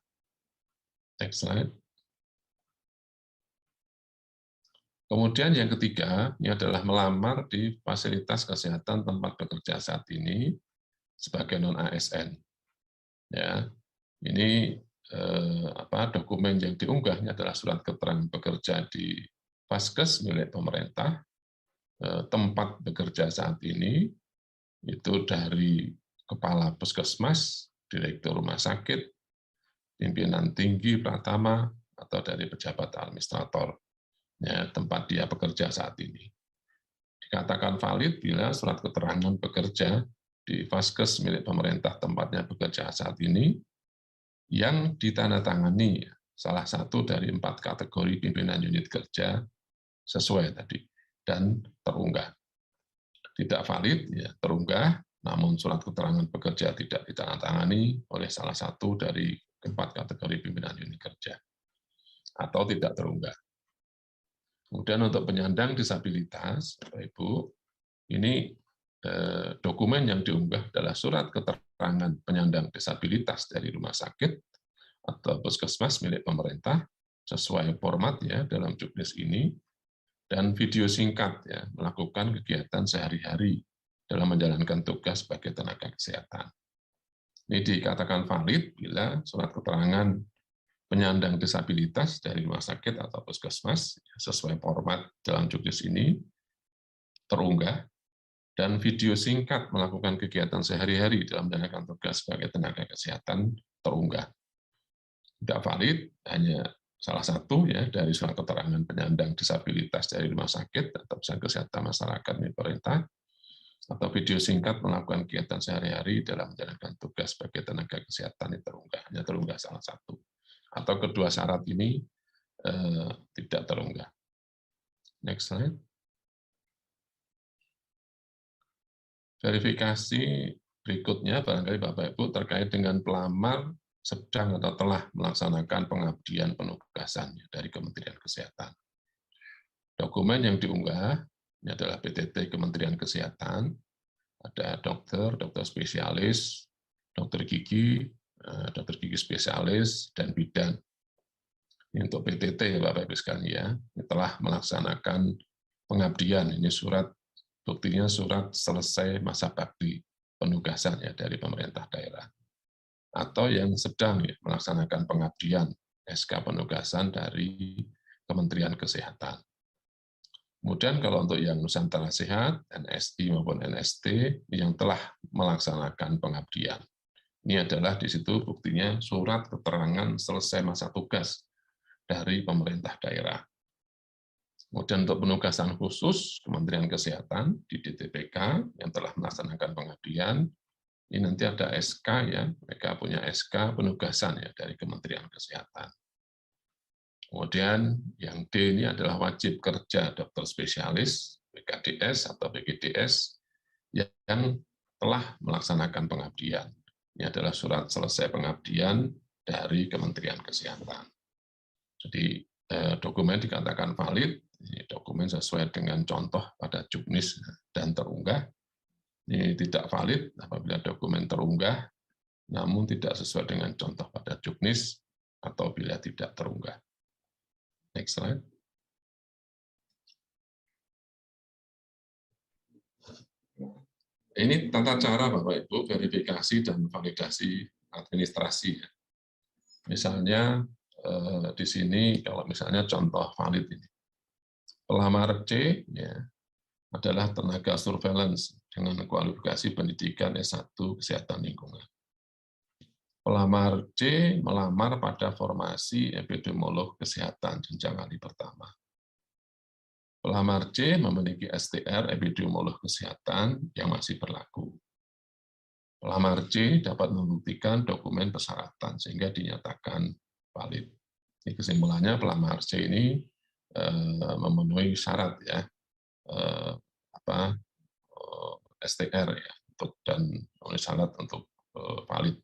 Next slide. Kemudian yang ketiga, ini adalah melamar di fasilitas kesehatan tempat bekerja saat ini sebagai non-ASN. Ya, ini dokumen yang diunggahnya adalah surat keterangan bekerja di Vaskes milik pemerintah, tempat bekerja saat ini itu dari kepala puskesmas, direktur rumah sakit, pimpinan tinggi Pratama, atau dari pejabat administrator ya, tempat dia bekerja saat ini. Dikatakan valid bila surat keterangan bekerja di Vaskes milik pemerintah tempatnya bekerja saat ini yang ditandatangani salah satu dari 4 kategori pimpinan unit kerja sesuai tadi dan terunggah. Tidak valid ya terunggah, namun surat keterangan bekerja tidak ditandatangani oleh salah satu dari 4 kategori pimpinan unit kerja atau tidak terunggah. Kemudian untuk penyandang disabilitas, Bapak Ibu, ini dokumen yang diunggah adalah surat keterangan penyandang disabilitas dari rumah sakit atau puskesmas milik pemerintah sesuai format ya dalam juknis ini, dan video singkat ya melakukan kegiatan sehari-hari dalam menjalankan tugas sebagai tenaga kesehatan. Ini dikatakan valid bila surat keterangan penyandang disabilitas dari rumah sakit atau puskesmas sesuai format dalam juknis ini terunggah, dan video singkat melakukan kegiatan sehari-hari dalam menjalankan tugas sebagai tenaga kesehatan terunggah. Tidak valid hanya salah satu ya dari surat keterangan penyandang disabilitas dari rumah sakit atau perusahaan kesehatan masyarakat milik pemerintah, atau video singkat melakukan kegiatan sehari-hari dalam menjalankan tugas sebagai tenaga kesehatan terunggah, hanya terunggah salah satu. Atau kedua syarat ini tidak terunggah. Next slide. Verifikasi berikutnya barangkali Bapak Ibu terkait dengan pelamar sedang atau telah melaksanakan pengabdian penugasan dari Kementerian Kesehatan. Dokumen yang diunggah ini adalah PTT Kementerian Kesehatan, ada dokter spesialis, dokter gigi spesialis, dan bidan. Ini untuk PTT ya Bapak Ibu sekalian ya, ini telah melaksanakan pengabdian, ini surat buktinya surat selesai masa bakti penugasan ya dari pemerintah daerah, atau yang sedang ya, melaksanakan pengabdian SK penugasan dari Kementerian Kesehatan. Kemudian kalau untuk yang Nusantara Sehat, NSI maupun NST yang telah melaksanakan pengabdian, ini adalah di situ buktinya surat keterangan selesai masa tugas dari pemerintah daerah. Kemudian untuk penugasan khusus Kementerian Kesehatan di DTPK yang telah melaksanakan pengabdian, ini nanti ada SK ya, mereka punya SK penugasan ya dari Kementerian Kesehatan. Kemudian yang D ini adalah wajib kerja dokter spesialis, PKDS atau PGDS yang telah melaksanakan pengabdian. Ini adalah surat selesai pengabdian dari Kementerian Kesehatan. Jadi dokumen dikatakan valid, dokumen sesuai dengan contoh pada juknis dan terunggah. Ini tidak valid apabila dokumen terunggah, namun tidak sesuai dengan contoh pada juknis atau bila tidak terunggah. Next slide. Ini tata cara Bapak Ibu verifikasi dan validasi administrasi. Misalnya di sini kalau misalnya contoh valid ini, pelamar C ya, adalah tenaga surveillance dengan kualifikasi pendidikan S1 Kesehatan Lingkungan. Pelamar C melamar pada formasi epidemiolog kesehatan jenjang ahli pertama. Pelamar C memiliki STR epidemiolog kesehatan yang masih berlaku. Pelamar C dapat membuktikan dokumen persyaratan sehingga dinyatakan valid. Ini kesimpulannya pelamar C ini memenuhi syarat ya STR ya dan memenuhi syarat untuk valid.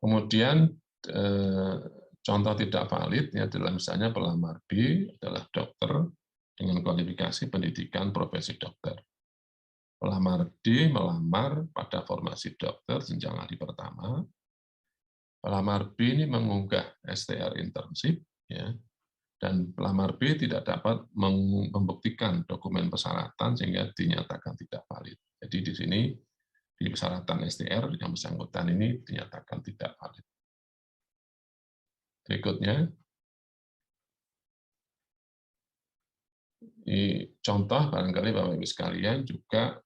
Kemudian contoh tidak valid ini adalah misalnya pelamar B adalah dokter dengan kualifikasi pendidikan profesi dokter. Pelamar D melamar pada formasi dokter jenjang ahli pertama. Pelamar B ini mengunggah STR internship, ya, dan pelamar B tidak dapat membuktikan dokumen persyaratan sehingga dinyatakan tidak valid. Jadi di sini di persyaratan STR yang bersangkutan ini dinyatakan tidak valid. Berikutnya, ini contoh barangkali Bapak Ibu sekalian juga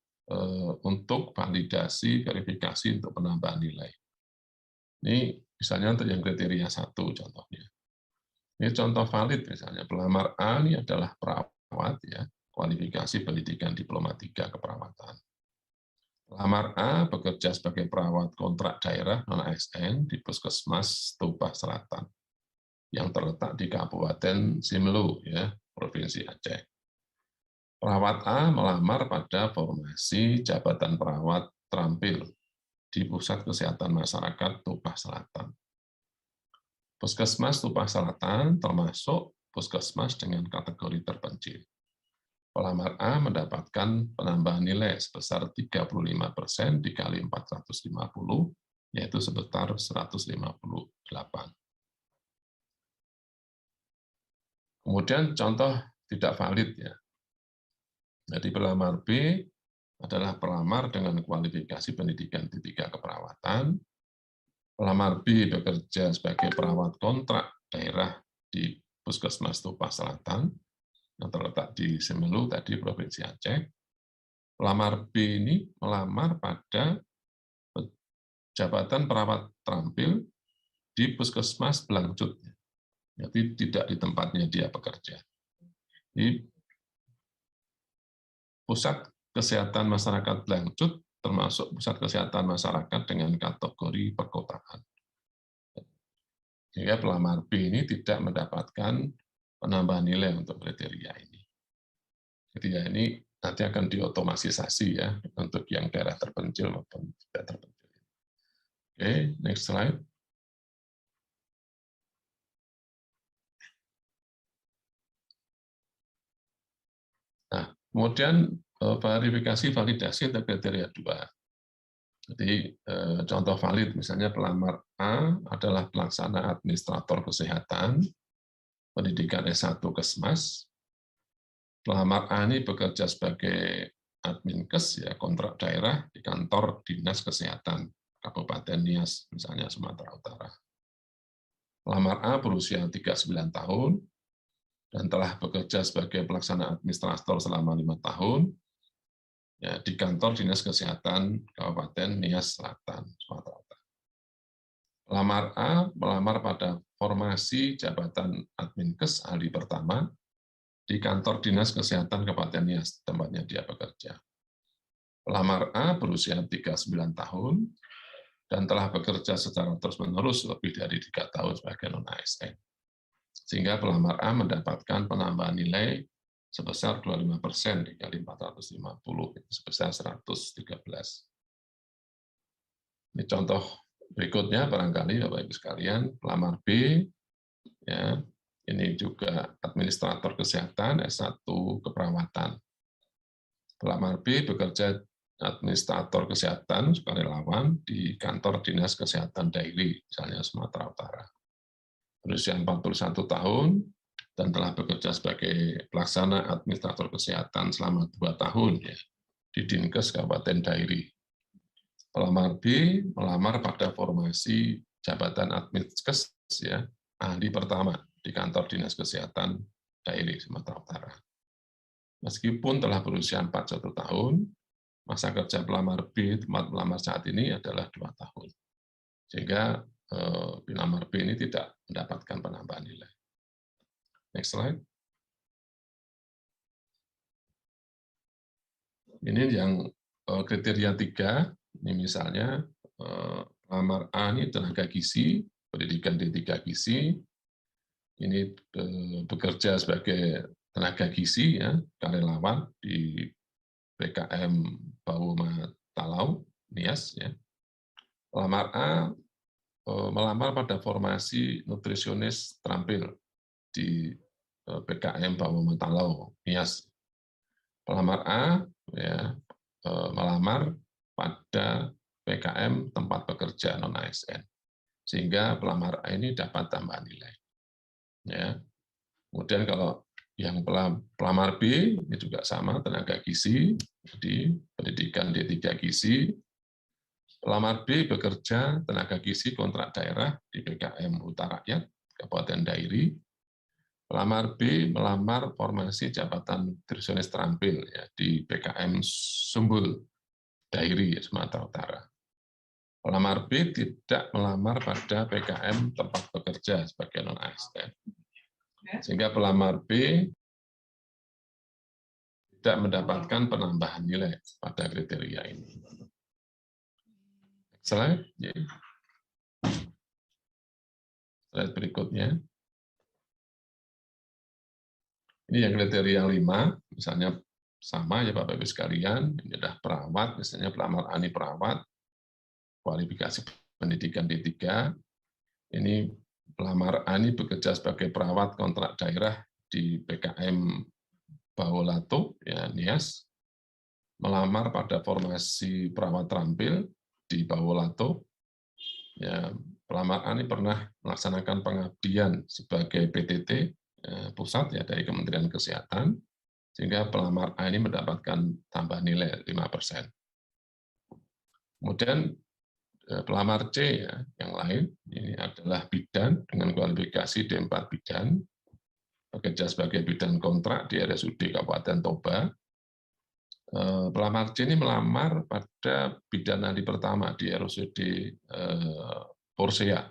untuk validasi verifikasi untuk penambahan nilai. Ini misalnya untuk yang kriteria 1 contohnya. Ini contoh valid misalnya pelamar A ini adalah perawat ya, kualifikasi pendidikan diploma 3 keperawatan. Pelamar A bekerja sebagai perawat kontrak daerah non-ASN di Puskesmas Tumpah Selatan yang terletak di Kabupaten Simelu ya, Provinsi Aceh. Perawat A melamar pada formasi jabatan perawat terampil di Pusat Kesehatan Masyarakat Tumpah Selatan. Puskesmas Tumpah Selatan termasuk puskesmas dengan kategori terpencil. Pelamar A mendapatkan penambahan nilai sebesar 35% dikali 450, yaitu sebesar 158. Kemudian contoh tidak valid ya. Jadi pelamar B adalah pelamar dengan kualifikasi pendidikan D3 keperawatan. Pelamar B bekerja sebagai perawat kontrak daerah di Puskesmas Tumpah Selatan yang terletak di Simelu tadi Provinsi Aceh. Pelamar B ini melamar pada jabatan perawat terampil di Puskesmas Blangcut. Jadi tidak di tempatnya dia bekerja. Di Pusat Kesehatan Masyarakat Blangcut termasuk pusat kesehatan masyarakat dengan kategori perkotaan. Sehingga pelamar B ini tidak mendapatkan penambahan nilai untuk kriteria ini. Jadi ya ini nanti akan diotomatisasi ya untuk yang daerah terpencil maupun tidak terpencil. Oke, next slide. Nah, kemudian verifikasi validasi untuk kriteria 2. Jadi contoh valid misalnya pelamar A adalah pelaksana administrator kesehatan, pendidikan S1 Kesmas. Pelamar A ini bekerja sebagai adminkes ya kontrak daerah di kantor Dinas Kesehatan Kabupaten Nias misalnya Sumatera Utara. Pelamar A berusia 39 tahun dan telah bekerja sebagai pelaksana administrator selama 5 tahun ya, di kantor Dinas Kesehatan Kabupaten Nias Selatan, Sumatera Utara. Pelamar A melamar pada formasi jabatan adminkes ahli pertama di kantor Dinas Kesehatan Kabupaten Nias, tempatnya dia bekerja. Pelamar A berusia 39 tahun dan telah bekerja secara terus-menerus lebih dari 3 tahun sebagai non-ASN. Sehingga pelamar A mendapatkan penambahan nilai sebesar 25% dikali 450, sebesar 113. Ini contoh berikutnya barangkali Bapak Ibu sekalian, pelamar B ya, Ini juga administrator kesehatan, S1 keperawatan. Pelamar B bekerja administrator kesehatan sukarelawan di kantor Dinas Kesehatan Dairi, misalnya Sumatera Utara. Berusia 41 tahun dan telah bekerja sebagai pelaksana administrator kesehatan selama 2 tahun ya, di Dinkes Kabupaten Dairi. Pelamar B melamar pada formasi jabatan Adminkes ya, ahli pertama di kantor Dinas Kesehatan Dairi Sumatera Utara. Meskipun telah berusia 41 tahun, masa kerja pelamar B tempat melamar saat ini adalah 2 tahun. Sehingga pelamar B ini tidak mendapatkan penambahan nilai. Next slide. Ini yang kriteria 3, ini misalnya pelamar A ini tenaga gizi, pendidikan D3 gizi, ini bekerja sebagai tenaga gizi ya, karyawan di PKM Bawoma Talau, Nias ya. Pelamar A melamar pada formasi nutrisionis terampil di PKM Bawoma Talau, Nias. Pelamar A ya, melamar pada PKM tempat bekerja non ASN, sehingga pelamar A ini dapat tambahan nilai. Ya. Kemudian kalau yang pelamar B ini juga sama, tenaga gizi di pendidikan D3 gizi. Pelamar B bekerja tenaga gizi kontrak daerah di PKM Huta Rakyat Kabupaten Dairi. Pelamar B melamar formasi jabatan nutrisionis terampil ya, di PKM Sumbul Dairi Sumatera Utara. Pelamar B tidak melamar pada PKM tempat bekerja sebagai non ASN. Sehingga pelamar B tidak mendapatkan penambahan nilai pada kriteria ini. Slide berikutnya. Ini yang kriteria 5, misalnya sama ya Bapak Ibu sekalian, ini adalah perawat, misalnya pelamar A ini perawat, kualifikasi pendidikan D3, ini pelamar A ini bekerja sebagai perawat kontrak daerah di PKM Bawolato, ya, Nias, melamar pada formasi perawat terampil di Bawolato. Ya, pelamar A ini pernah melaksanakan pengabdian sebagai PTT pusat ya dari Kementerian Kesehatan, sehingga pelamar A ini mendapatkan tambahan nilai 5%. Kemudian pelamar C ya, yang lain ini adalah bidan dengan kualifikasi D4 bidan, bekerja sebagai bidan kontrak di RSUD Kabupaten Toba. Pelamar C ini melamar pada bidan ahli pertama di RSUD Porsea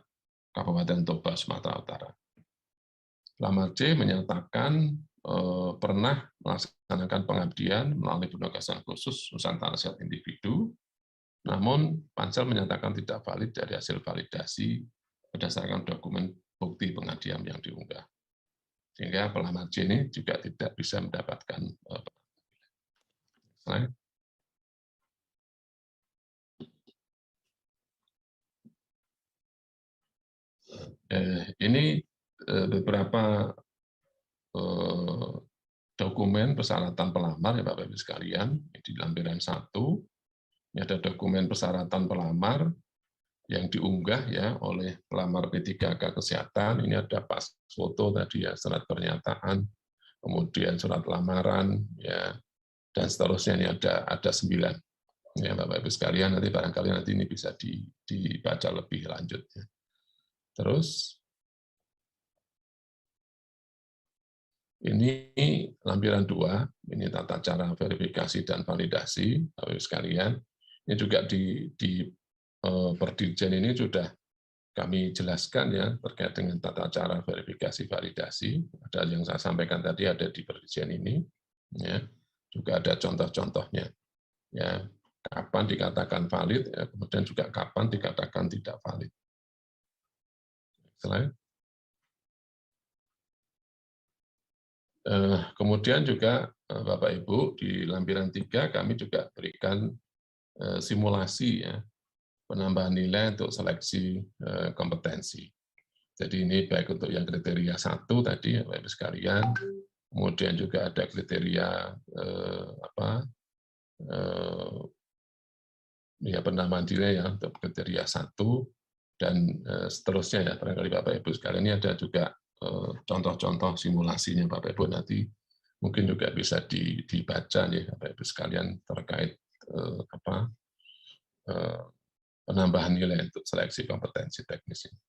Kabupaten Toba Sumatera Utara. Pelamar C menyatakan pernah melaksanakan pengabdian melalui penugasan khusus Nusantara Sehat Individu. Namun, Pansel menyatakan tidak valid dari hasil validasi berdasarkan dokumen bukti pengabdian yang diunggah. Sehingga pelamar C ini juga tidak bisa mendapatkan slide. Ini beberapa dokumen persyaratan pelamar ya Bapak Ibu sekalian, di lampiran 1. Ini ada dokumen persyaratan pelamar yang diunggah ya oleh pelamar P3K Kesehatan. Ini ada pas foto tadi ya, surat pernyataan, kemudian surat lamaran ya, dan seterusnya. Ini ada 9 ya Bapak Ibu sekalian. Nanti barangkali nanti ini bisa dibaca lebih lanjut ya. Terus ini lampiran 2, ini tata cara verifikasi dan validasi Bapak Ibu sekalian. Ini juga di Perdirjen ini sudah kami jelaskan ya terkait dengan tata cara verifikasi validasi. Ada yang saya sampaikan tadi ada di Perdirjen ini, ya. Juga ada contoh-contohnya. Ya, kapan dikatakan valid, ya, kemudian juga kapan dikatakan tidak valid. Slide. Kemudian juga Bapak Ibu di lampiran 3 kami juga berikan simulasi ya, penambahan nilai untuk seleksi kompetensi. Jadi ini baik untuk yang kriteria 1 tadi, Bapak Ibu sekalian, kemudian juga ada kriteria ya penambahan nilai ya untuk kriteria 1 dan seterusnya ya, barangkali Bapak Ibu sekalian. Ini ada juga contoh-contoh simulasinya Bapak Ibu, nanti mungkin juga bisa dibaca nih Bapak Ibu sekalian terkait penambahan nilai untuk seleksi kompetensi teknis ini.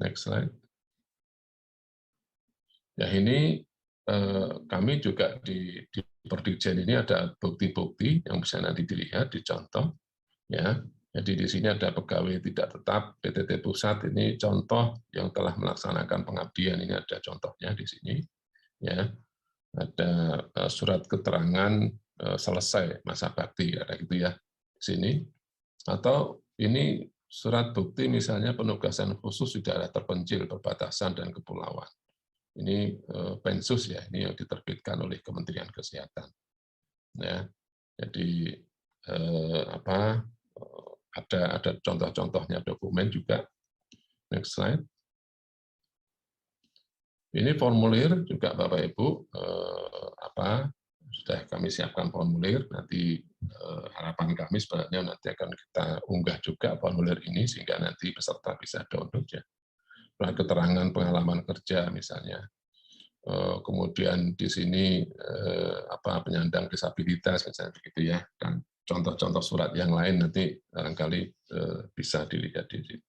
Next slide. Ya ini kami juga di Perdikjen ini ada bukti-bukti yang bisa nanti dilihat, dicontoh. Ya, jadi di sini ada pegawai tidak tetap PTT Pusat, ini contoh yang telah melaksanakan pengabdian, ini ada contohnya di sini. Ya, ada surat keterangan selesai masa bakti, ada gitu ya di sini. Atau ini surat bukti misalnya penugasan khusus di daerah terpencil, perbatasan dan kepulauan. Ini Pensus ya, ini yang diterbitkan oleh Kementerian Kesehatan. Ya, jadi ada contoh-contohnya dokumen juga. Next slide. Ini formulir juga Bapak Ibu, sudah kami siapkan formulir. Nanti harapan kami sebenarnya nanti akan kita unggah juga formulir ini sehingga nanti peserta bisa download ya. Keterangan pengalaman kerja misalnya. Kemudian di sini penyandang disabilitas misalnya begitu ya, dan contoh-contoh surat yang lain nanti barangkali bisa dilihat di sini.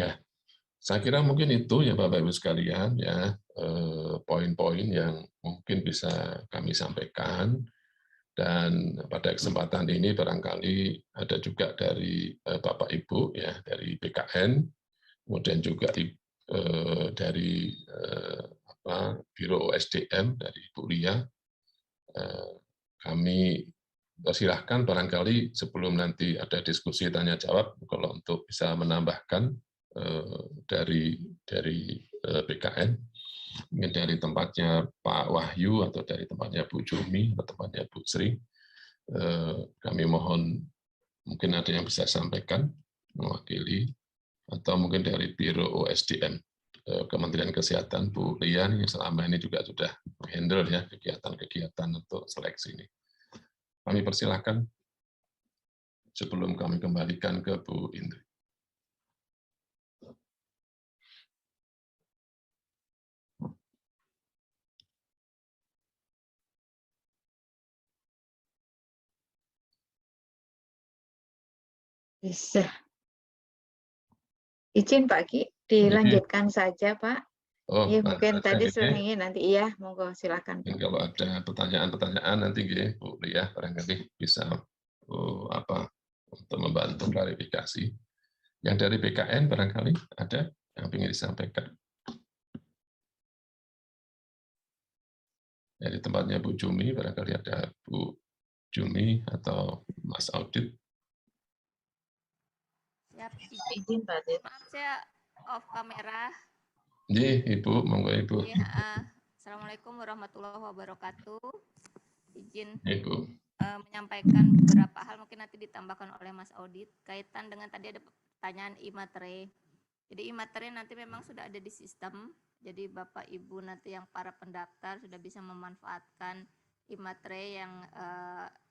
Ya, saya kira mungkin itu ya Bapak Ibu sekalian ya, poin-poin yang mungkin bisa kami sampaikan. Dan pada kesempatan ini barangkali ada juga dari Bapak Ibu ya, dari BKN, kemudian juga dari Biro OSDM dari Ibu Lia. Kami silahkan barangkali sebelum nanti ada diskusi tanya jawab, kalau untuk bisa menambahkan dari BKN, mungkin dari tempatnya Pak Wahyu atau dari tempatnya Bu Jumi atau tempatnya Bu Sri, kami mohon mungkin ada yang bisa sampaikan mewakili, atau mungkin dari Biro OSDM Kementerian Kesehatan Bu Lian yang selama ini juga sudah handle ya kegiatan-kegiatan untuk seleksi ini. Kami persilahkan sebelum kami kembalikan ke Bu Indri. Bisa. Izin Pak Ki, dilanjutkan saja Pak. Oh, Ya, mungkin tadi gini, selengin nanti iya, monggo silakan. Kalau ada pertanyaan-pertanyaan nanti Bu Lia barangkali bisa untuk membantu klarifikasi. Yang dari BKN barangkali ada yang ingin disampaikan. Dari tempatnya Bu Jumi barangkali ada Bu Jumi atau Mas Audit. Siap, Izin Pak Dit. maaf saya off kamera. Iya, Ibu, monggo Ibu. Ya, Assalamualaikum warahmatullahi wabarakatuh. Izin Ibu. menyampaikan beberapa hal mungkin nanti ditambahkan oleh Mas Audit kaitan dengan tadi ada pertanyaan e-materai. Jadi e-materai nanti memang sudah ada di sistem. Jadi Bapak Ibu nanti yang para pendaftar sudah bisa memanfaatkan e-materai yang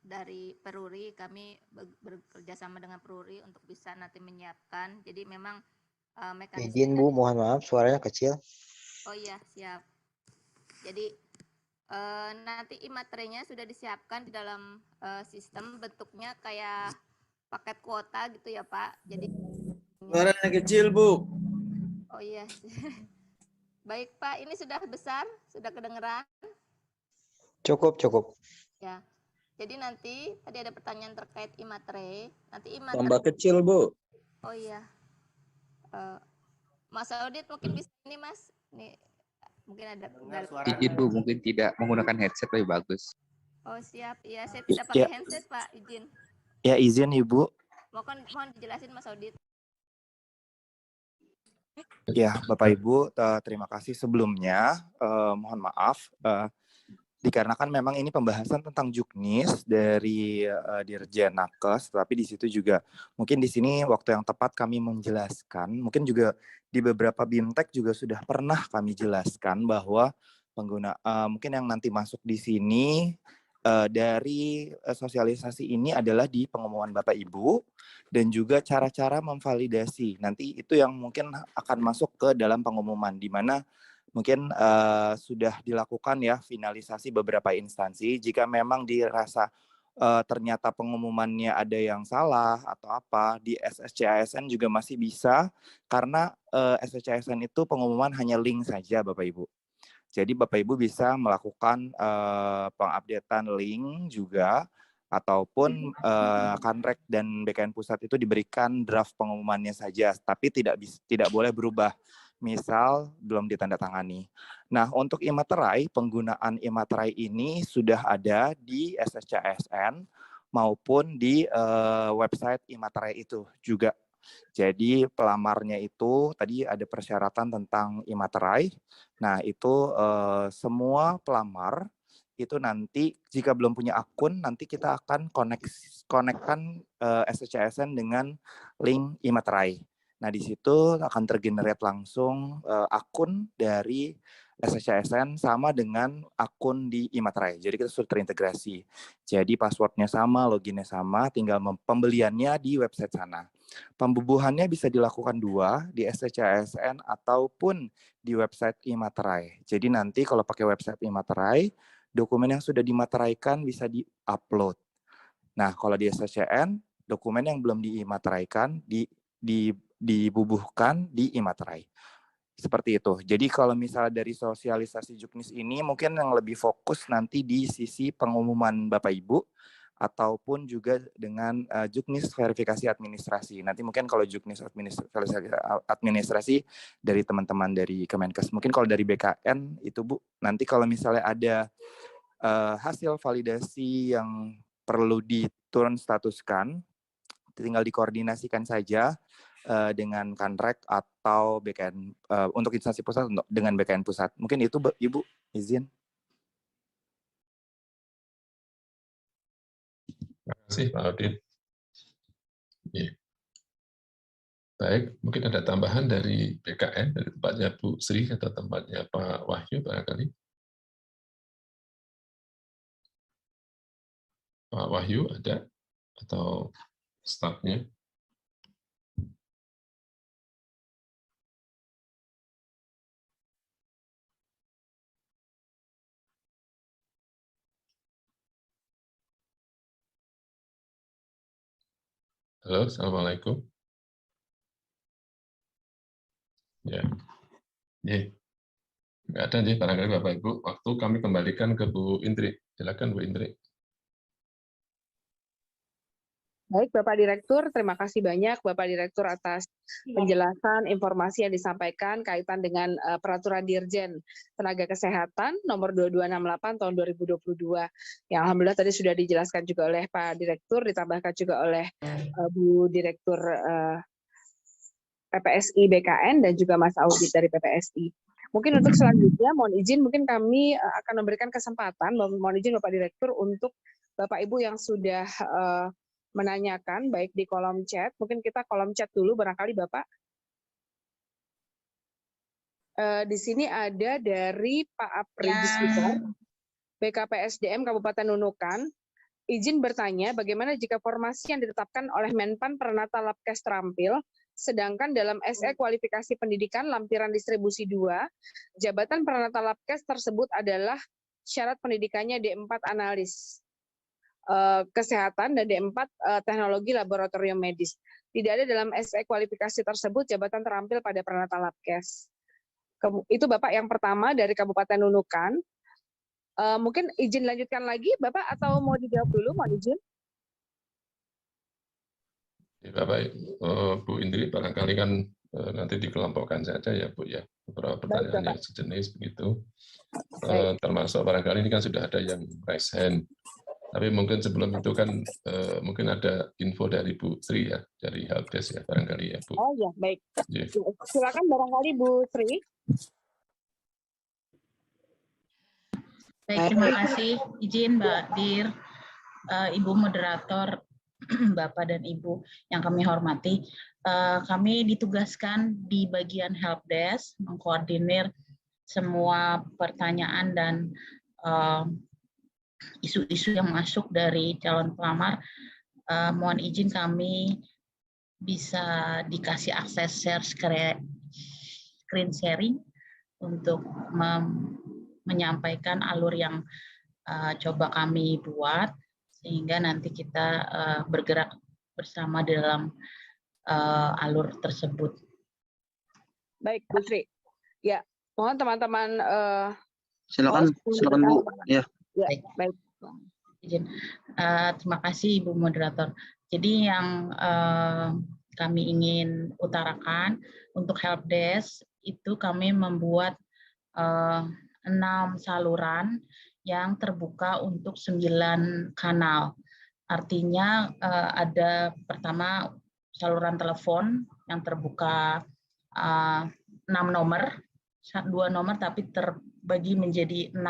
dari Peruri, kami bekerja sama dengan Peruri untuk bisa nanti menyiapkan. Jadi memang mekanisme. Izin Bu, mohon maaf suaranya kecil. Oh iya, siap. Jadi nanti e-materainya sudah disiapkan di dalam sistem, bentuknya kayak paket kuota gitu ya Pak. Jadi suaranya kecil Bu. Oh iya. Baik Pak, ini sudah besar, sudah kedengeran? Cukup. Ya. Jadi nanti tadi ada pertanyaan terkait e-materai. Nanti e-materai. Tambah kecil Bu. Oh iya. Mas Audit mungkin bisa ini Mas. Nih mungkin ada. Izin Bu, mungkin tidak menggunakan headset lebih bagus. Oh siap. Iya, saya tidak pakai handset Pak. Izin. Ya izin Ibu. Mohon dijelasin Mas Audit. Ya Bapak Ibu, terima kasih sebelumnya. Mohon maaf. dikarenakan memang ini pembahasan tentang juknis dari Dirjen Nakes, tapi di situ juga mungkin di sini waktu yang tepat kami menjelaskan, mungkin juga di beberapa BIMTEK juga sudah pernah kami jelaskan bahwa mungkin yang nanti masuk di sini dari sosialisasi ini adalah di pengumuman Bapak Ibu dan juga cara-cara memvalidasi. Nanti itu yang mungkin akan masuk ke dalam pengumuman, di mana mungkin sudah dilakukan ya finalisasi beberapa instansi. Jika memang dirasa ternyata pengumumannya ada yang salah atau apa, di SSCASN juga masih bisa, karena SSCASN itu pengumuman hanya link saja Bapak Ibu. Jadi Bapak Ibu bisa melakukan pengupdatean link juga, ataupun Kanrek dan BKN Pusat itu diberikan draft pengumumannya saja, tapi tidak boleh berubah. Misal belum ditandatangani. Nah, untuk imaterai, penggunaan imaterai ini sudah ada di SSCASN maupun di website imaterai itu juga. Jadi pelamarnya itu tadi ada persyaratan tentang imaterai. Nah, itu semua pelamar itu nanti jika belum punya akun, nanti kita akan konekkan SSCASN dengan link imaterai. Nah, di situ akan tergenerate langsung akun dari SSCASN sama dengan akun di imaterai. Jadi kita sudah terintegrasi. Jadi passwordnya sama, loginnya sama, tinggal pembeliannya di website sana. Pembubuhannya bisa dilakukan dua, di SSCASN ataupun di website imaterai. Jadi nanti kalau pakai website imaterai, dokumen yang sudah dimateraikan bisa di-upload. Nah, kalau di SSCN, dokumen yang belum diimateraikan dibubuhkan di imaterai. Seperti itu. Jadi kalau misalnya dari sosialisasi juknis ini mungkin yang lebih fokus nanti di sisi pengumuman Bapak Ibu ataupun juga dengan juknis verifikasi administrasi. Nanti mungkin kalau juknis administrasi dari teman-teman dari Kemenkes. Mungkin kalau dari BKN itu Bu, nanti kalau misalnya ada hasil validasi yang perlu diturun statuskan, tinggal dikoordinasikan saja dengan Kanrek atau BKN untuk instansi pusat dengan BKN pusat. Mungkin itu Ibu izin. Terima kasih Pak Audit. Ya. Baik, mungkin ada tambahan dari BKN, dari tempatnya Bu Sri atau tempatnya Pak Wahyu barangkali. Pak Wahyu ada atau stafnya? Halo, Assalamualaikum. Ya, nggak ada nih barangkali Bapak Ibu. Waktu kami kembalikan ke Bu Indri. Silakan Bu Indri. Baik, Bapak Direktur, terima kasih banyak Bapak Direktur atas penjelasan informasi yang disampaikan kaitan dengan Peraturan Dirjen Tenaga Kesehatan nomor 2268 tahun 2022. Yang alhamdulillah tadi sudah dijelaskan juga oleh Pak Direktur, ditambahkan juga oleh Bu Direktur PPSI BKN dan juga Mas Audit dari PPSI. Mungkin untuk selanjutnya, mohon izin, mungkin kami akan memberikan kesempatan, mohon izin Bapak Direktur, untuk Bapak Ibu yang sudah menanyakan, baik di kolom chat, mungkin kita kolom chat dulu barangkali Bapak. Di sini ada dari Pak Apri Dispiter, BKPSDM Kabupaten Nunukan, izin bertanya bagaimana jika formasi yang ditetapkan oleh Menpan Pranata Labkes terampil, sedangkan dalam SE kualifikasi pendidikan lampiran distribusi 2, jabatan Pranata Labkes tersebut adalah syarat pendidikannya D4 analis kesehatan dan D4 teknologi laboratorium medis. Tidak ada dalam SE kualifikasi tersebut jabatan terampil pada Pranata Labkes. Itu Bapak yang pertama dari Kabupaten Nunukan. Mungkin izin lanjutkan lagi Bapak atau mau dijawab dulu, mohon izin. Ya, Bapak, Bu Indri barangkali kan nanti dikelompokkan saja ya Bu ya. Beberapa pertanyaan yang sejenis begitu. Termasuk barangkali ini kan sudah ada yang raise hand. Tapi mungkin sebelum itu kan mungkin ada info dari Bu Sri ya, dari Helpdesk ya barangkali ya Bu. Oh ya, baik. Yeah. Silakan barangkali Bu Sri. Baik, terima kasih. Izin Mbak Dir, Ibu Moderator, Bapak dan Ibu yang kami hormati. Kami ditugaskan di bagian helpdesk mengkoordinir semua pertanyaan dan isu-isu yang masuk dari calon pelamar. Mohon izin kami bisa dikasih akses share screen sharing untuk menyampaikan alur yang coba kami buat, sehingga nanti kita bergerak bersama dalam alur tersebut. Baik, Bu Sri. Ya, mohon teman-teman Silakan Bu. Ya. Ya, baik. Izin. Terima kasih Ibu Moderator. Jadi yang kami ingin utarakan untuk helpdesk itu kami membuat 6 saluran yang terbuka untuk 9 kanal. Artinya ada pertama saluran telepon yang terbuka 6 nomor, 2 nomor tapi terbagi menjadi 6.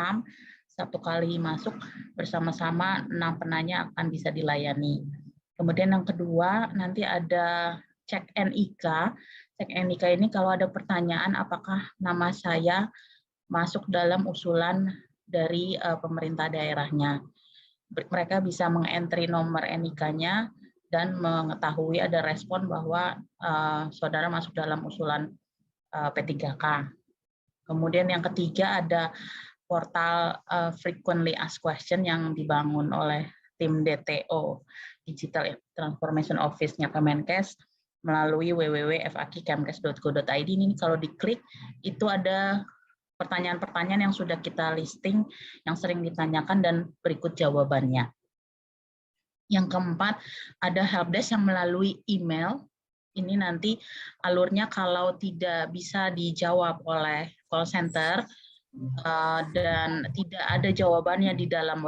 Satu kali masuk bersama-sama 6 penanya akan bisa dilayani. Kemudian yang kedua nanti ada cek NIK. Cek NIK ini kalau ada pertanyaan apakah nama saya masuk dalam usulan dari pemerintah daerahnya. Mereka bisa mengentry nomor NIK-nya dan mengetahui ada respon bahwa saudara masuk dalam usulan P3K. Kemudian yang ketiga ada portal Frequently Asked Question yang dibangun oleh tim DTO, Digital Transformation Office-nya Kemenkes, melalui www.fakikemkes.go.id. Ini kalau diklik, itu ada pertanyaan-pertanyaan yang sudah kita listing, yang sering ditanyakan dan berikut jawabannya. Yang keempat, ada helpdesk yang melalui email. Ini nanti alurnya kalau tidak bisa dijawab oleh call center, dan tidak ada jawabannya di dalam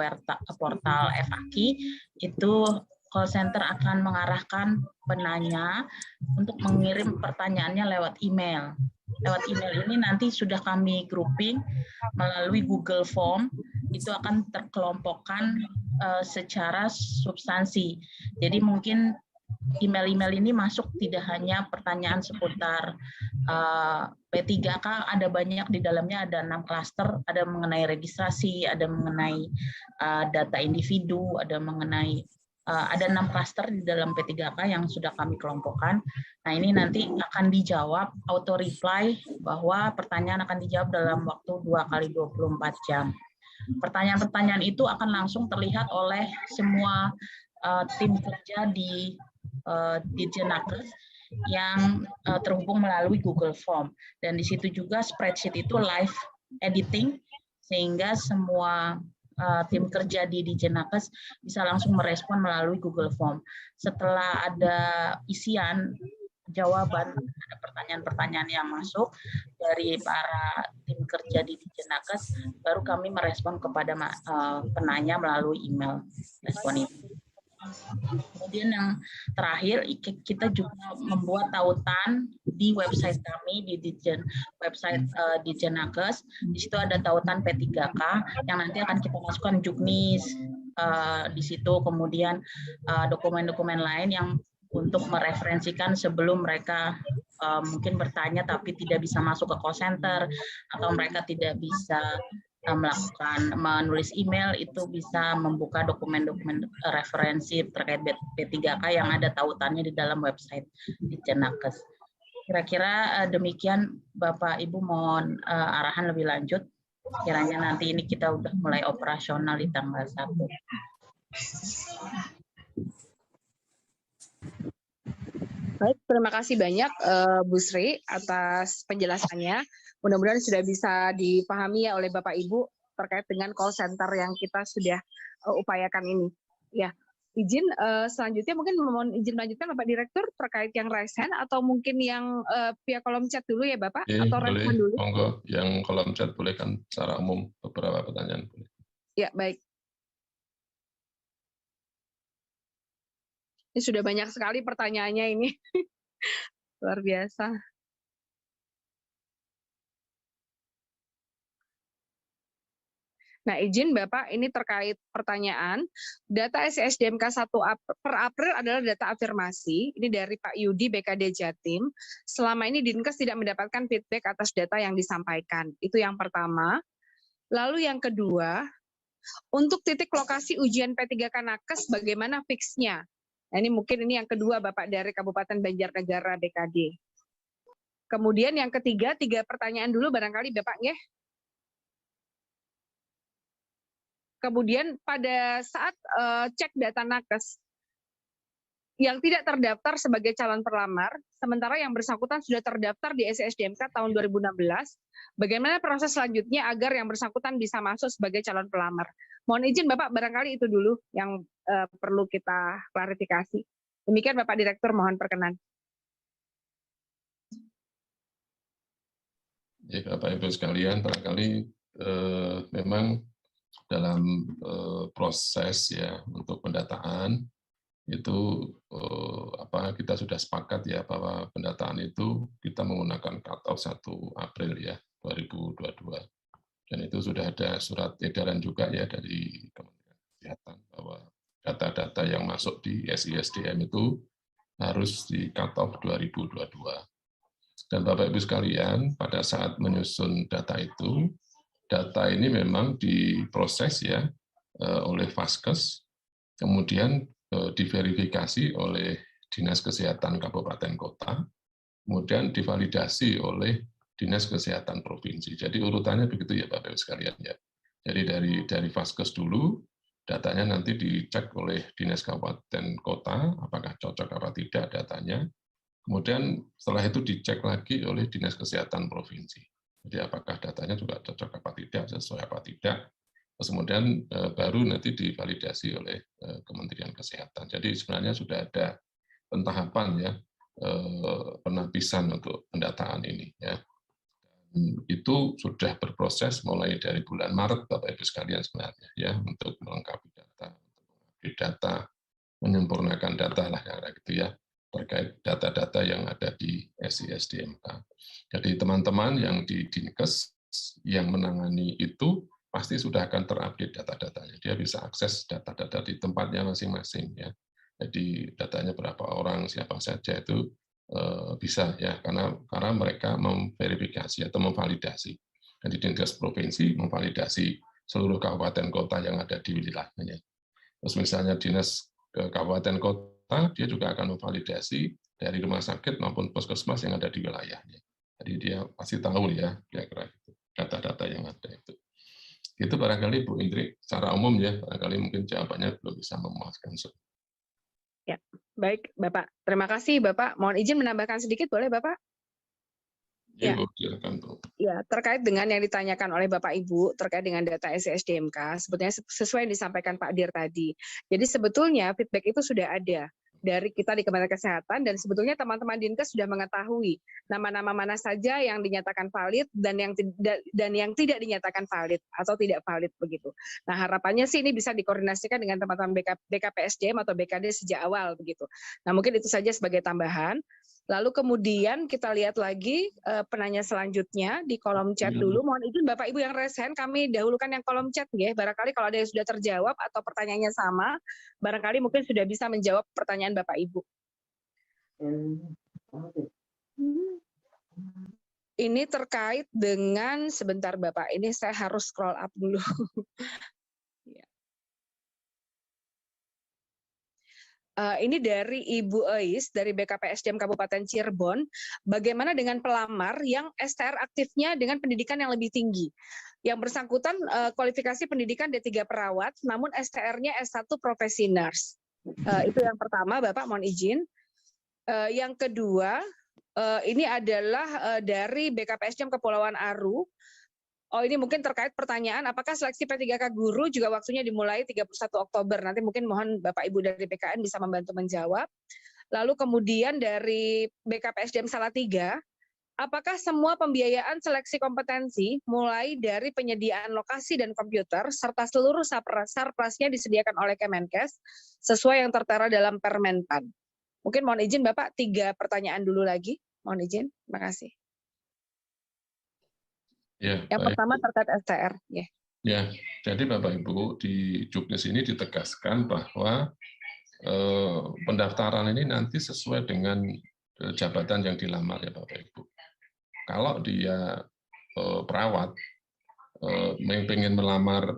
portal FAQ, itu call center akan mengarahkan penanya untuk mengirim pertanyaannya lewat email. Lewat email ini nanti sudah kami grouping melalui Google Form, itu akan terkelompokkan secara substansi. Jadi mungkin email-email ini masuk tidak hanya pertanyaan seputar P3K, ada banyak di dalamnya, ada 6 klaster, ada mengenai registrasi, ada mengenai data individu, ada mengenai ada 6 klaster di dalam P3K yang sudah kami kelompokkan. Nah ini nanti akan dijawab auto reply bahwa pertanyaan akan dijawab dalam waktu 2x24 jam. Pertanyaan-pertanyaan itu akan langsung terlihat oleh semua tim kerja di Dirjenakes yang terhubung melalui Google Form, dan di situ juga spreadsheet itu live editing sehingga semua tim kerja di Dirjenakes bisa langsung merespon melalui Google Form. Setelah ada isian jawaban ada pertanyaan-pertanyaan yang masuk dari para tim kerja di Dirjenakes, baru kami merespon kepada penanya melalui email respon itu. Kemudian yang terakhir, kita juga membuat tautan di website kami, di website Dirjenakes. Di situ ada tautan P3K yang nanti akan kita masukkan juknis di situ, kemudian dokumen-dokumen lain yang untuk mereferensikan sebelum mereka mungkin bertanya tapi tidak bisa masuk ke call center, atau mereka tidak bisa menulis email, itu bisa membuka dokumen-dokumen referensi terkait P3K yang ada tautannya di dalam website Dirjenakes. Kira-kira demikian Bapak Ibu, mohon arahan lebih lanjut. Kiranya nanti ini kita udah mulai operasional di tanggal 1. Baik, terima kasih banyak Bu Sri atas penjelasannya. Mudah-mudahan sudah bisa dipahami ya oleh Bapak Ibu terkait dengan call center yang kita sudah upayakan ini. Ya, izin selanjutnya mungkin mohon izin melanjutkan Bapak Direktur terkait yang raise hand, atau mungkin yang via kolom chat dulu ya Bapak, atau boleh, respon dulu. Monggo, yang kolom chat boleh kan secara umum beberapa pertanyaan boleh. Ya, baik. Ini sudah banyak sekali pertanyaannya ini. Luar biasa. Nah, izin Bapak, ini terkait pertanyaan. Data SISDMK 1 per April adalah data afirmasi. Ini dari Pak Yudi, BKD Jatim. Selama ini Dinkes tidak mendapatkan feedback atas data yang disampaikan. Itu yang pertama. Lalu yang kedua, untuk titik lokasi ujian P3K Nakes, bagaimana fixnya? Nah, ini mungkin ini yang kedua Bapak dari Kabupaten Banjarnegara BKD. Kemudian yang ketiga, 3 pertanyaan dulu barangkali Bapak ya. Kemudian pada saat cek data nakes yang tidak terdaftar sebagai calon pelamar, sementara yang bersangkutan sudah terdaftar di SISDMK tahun 2016, bagaimana proses selanjutnya agar yang bersangkutan bisa masuk sebagai calon pelamar? Mohon izin Bapak, barangkali itu dulu yang perlu kita klarifikasi. Demikian Bapak Direktur, mohon perkenan. Ya, Bapak Ibu sekalian, barangkali memang dalam proses ya untuk pendataan itu kita sudah sepakat ya bahwa pendataan itu kita menggunakan cut-off 1 April ya 2022, dan itu sudah ada surat edaran juga ya dari Kementerian Kesehatan bahwa data-data yang masuk di SISDM itu harus di cut-off 2022. Dan Bapak Ibu sekalian, pada saat menyusun data itu, data ini memang diproses ya oleh Vaskes, kemudian diverifikasi oleh Dinas Kesehatan Kabupaten Kota, kemudian divalidasi oleh Dinas Kesehatan Provinsi. Jadi urutannya begitu ya Bapak Ibu sekalian ya. Jadi dari Vaskes dulu, datanya nanti dicek oleh Dinas Kabupaten Kota, apakah cocok apa tidak datanya. Kemudian setelah itu dicek lagi oleh Dinas Kesehatan Provinsi. Jadi apakah datanya juga cocok apa tidak, sesuai apa tidak. Terus kemudian baru nanti divalidasi oleh Kementerian Kesehatan. Jadi sebenarnya sudah ada pentahapan ya, penapisan untuk pendataan ini. Ya. Itu sudah berproses mulai dari bulan Maret, Bapak Ibu sekalian sebenarnya, ya, untuk melengkapi data, menyempurnakan data lah yang gitu ya, terkait data-data yang ada di SISDMK. Jadi teman-teman yang di Dinkes yang menangani itu pasti sudah akan terupdate data-datanya. Dia bisa akses data-data di tempatnya masing-masing ya. Jadi datanya berapa orang, siapa saja itu bisa ya, karena mereka memverifikasi atau memvalidasi. Jadi Dinkes provinsi memvalidasi seluruh kabupaten kota yang ada di wilayahnya. Terus misalnya Dinas Kabupaten Kota, dia juga akan memvalidasi dari rumah sakit maupun puskesmas yang ada di wilayahnya. Jadi dia pasti tahu ya kira-kira data-data yang ada itu. Itu barangkali Bu Indri, secara umum ya, barangkali mungkin jawabannya belum bisa memuaskan. Ya, baik Bapak. Terima kasih Bapak. Mohon izin menambahkan sedikit, boleh Bapak? Ya, Bu, silakan Bu. Ya, terkait dengan yang ditanyakan oleh Bapak Ibu terkait dengan data SISDMK, sebetulnya sesuai yang disampaikan Pak Dir tadi. Jadi sebetulnya feedback itu sudah ada dari kita di Kementerian Kesehatan, dan sebetulnya teman-teman Dinkes sudah mengetahui nama-nama mana saja yang dinyatakan valid dan yang tidak dinyatakan valid atau tidak valid begitu. Nah, harapannya sih ini bisa dikoordinasikan dengan teman-teman BKPSDM atau BKD sejak awal begitu. Nah, mungkin itu saja sebagai tambahan. Lalu kemudian kita lihat lagi penanya selanjutnya di kolom chat dulu. Mohon izin Bapak Ibu yang raise hand, kami dahulukan yang kolom chat ya. Barangkali kalau ada yang sudah terjawab atau pertanyaannya sama, barangkali mungkin sudah bisa menjawab pertanyaan Bapak Ibu. Ini terkait dengan, sebentar Bapak, ini saya harus scroll up dulu. Ini dari Ibu Eis dari BKPSDM Kabupaten Cirebon. Bagaimana dengan pelamar yang STR aktifnya dengan pendidikan yang lebih tinggi? Yang bersangkutan kualifikasi pendidikan D3 perawat, namun STR-nya S1 profesi nurse. Itu yang pertama, Bapak, mohon izin. Yang kedua, ini adalah dari BKPSDM Kepulauan Aru. Oh, ini mungkin terkait pertanyaan, apakah seleksi P3K guru juga waktunya dimulai 31 Oktober? Nanti mungkin mohon Bapak Ibu dari BKN bisa membantu menjawab. Lalu kemudian dari BKPSDM Salatiga, apakah semua pembiayaan seleksi kompetensi, mulai dari penyediaan lokasi dan komputer, serta seluruh sarprasnya disediakan oleh Kemenkes, sesuai yang tertera dalam Permenpan? Mungkin mohon izin Bapak, 3 pertanyaan dulu lagi. Mohon izin, terima kasih. Ya, yang baik. pertama terkait STR. Ya, Jadi Bapak Ibu, di Juknis ini ditegaskan bahwa pendaftaran ini nanti sesuai dengan jabatan yang dilamar ya Bapak Ibu. Kalau dia perawat pengen melamar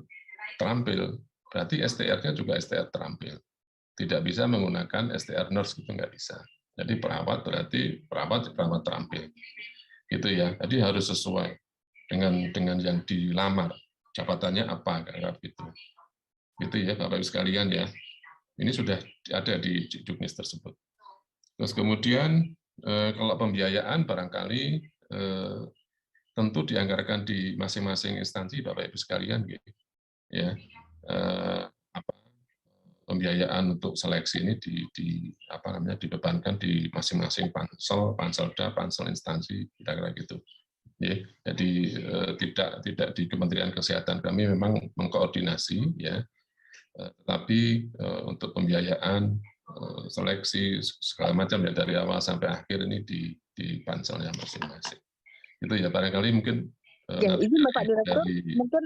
terampil, berarti STR-nya juga STR terampil. Tidak bisa menggunakan STR nurse, gitu nggak bisa. Jadi perawat berarti perawat terampil. Gitu ya. Jadi harus sesuai dengan yang dilamar. Jabatannya apa kayak gitu. Gitu ya Bapak Ibu sekalian ya. Ini sudah ada di Juknis tersebut. Terus kemudian kalau pembiayaan barangkali tentu dianggarkan di masing-masing instansi Bapak Ibu sekalian gitu. Ya. Pembiayaan untuk seleksi ini dibebankan di masing-masing panselda, pansel instansi, kira-kira gitu. Ya, jadi tidak di Kementerian Kesehatan, kami memang mengkoordinasi ya, tetapi untuk pembiayaan, seleksi segala macam ya dari awal sampai akhir ini di panselnya masing-masing. Itu ya barangkali mungkin. Ya, izin Bapak Direktur, mungkin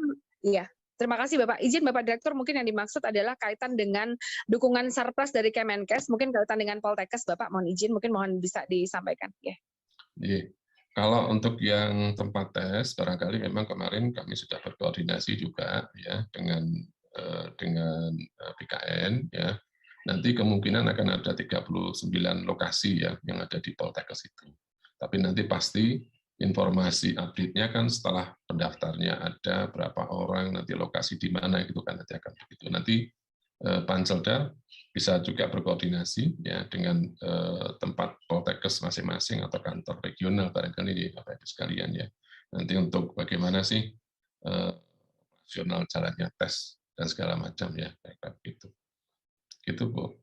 iya. Terima kasih Bapak. Izin Bapak Direktur, mungkin yang dimaksud adalah kaitan dengan dukungan Sarpras dari Kemenkes, mungkin kaitan dengan Poltekkes, Bapak mohon izin, mungkin mohon bisa disampaikan. Ya. Kalau untuk yang tempat tes, barangkali memang kemarin kami sudah berkoordinasi juga ya dengan BKN ya. Nanti kemungkinan akan ada 39 lokasi ya yang ada di Poltekkes itu. Tapi nanti pasti informasi update-nya kan setelah pendaftarnya ada berapa orang, nanti lokasi di mana gitu kan nanti akan begitu. Nanti Panselda bisa juga berkoordinasi ya dengan tempat Poltekkes masing-masing atau kantor regional barangkali Bapak Ibu sekalian ya. Nanti untuk bagaimana sih operasional jalannya tes dan segala macam ya kayak gitu. Gitu Bu.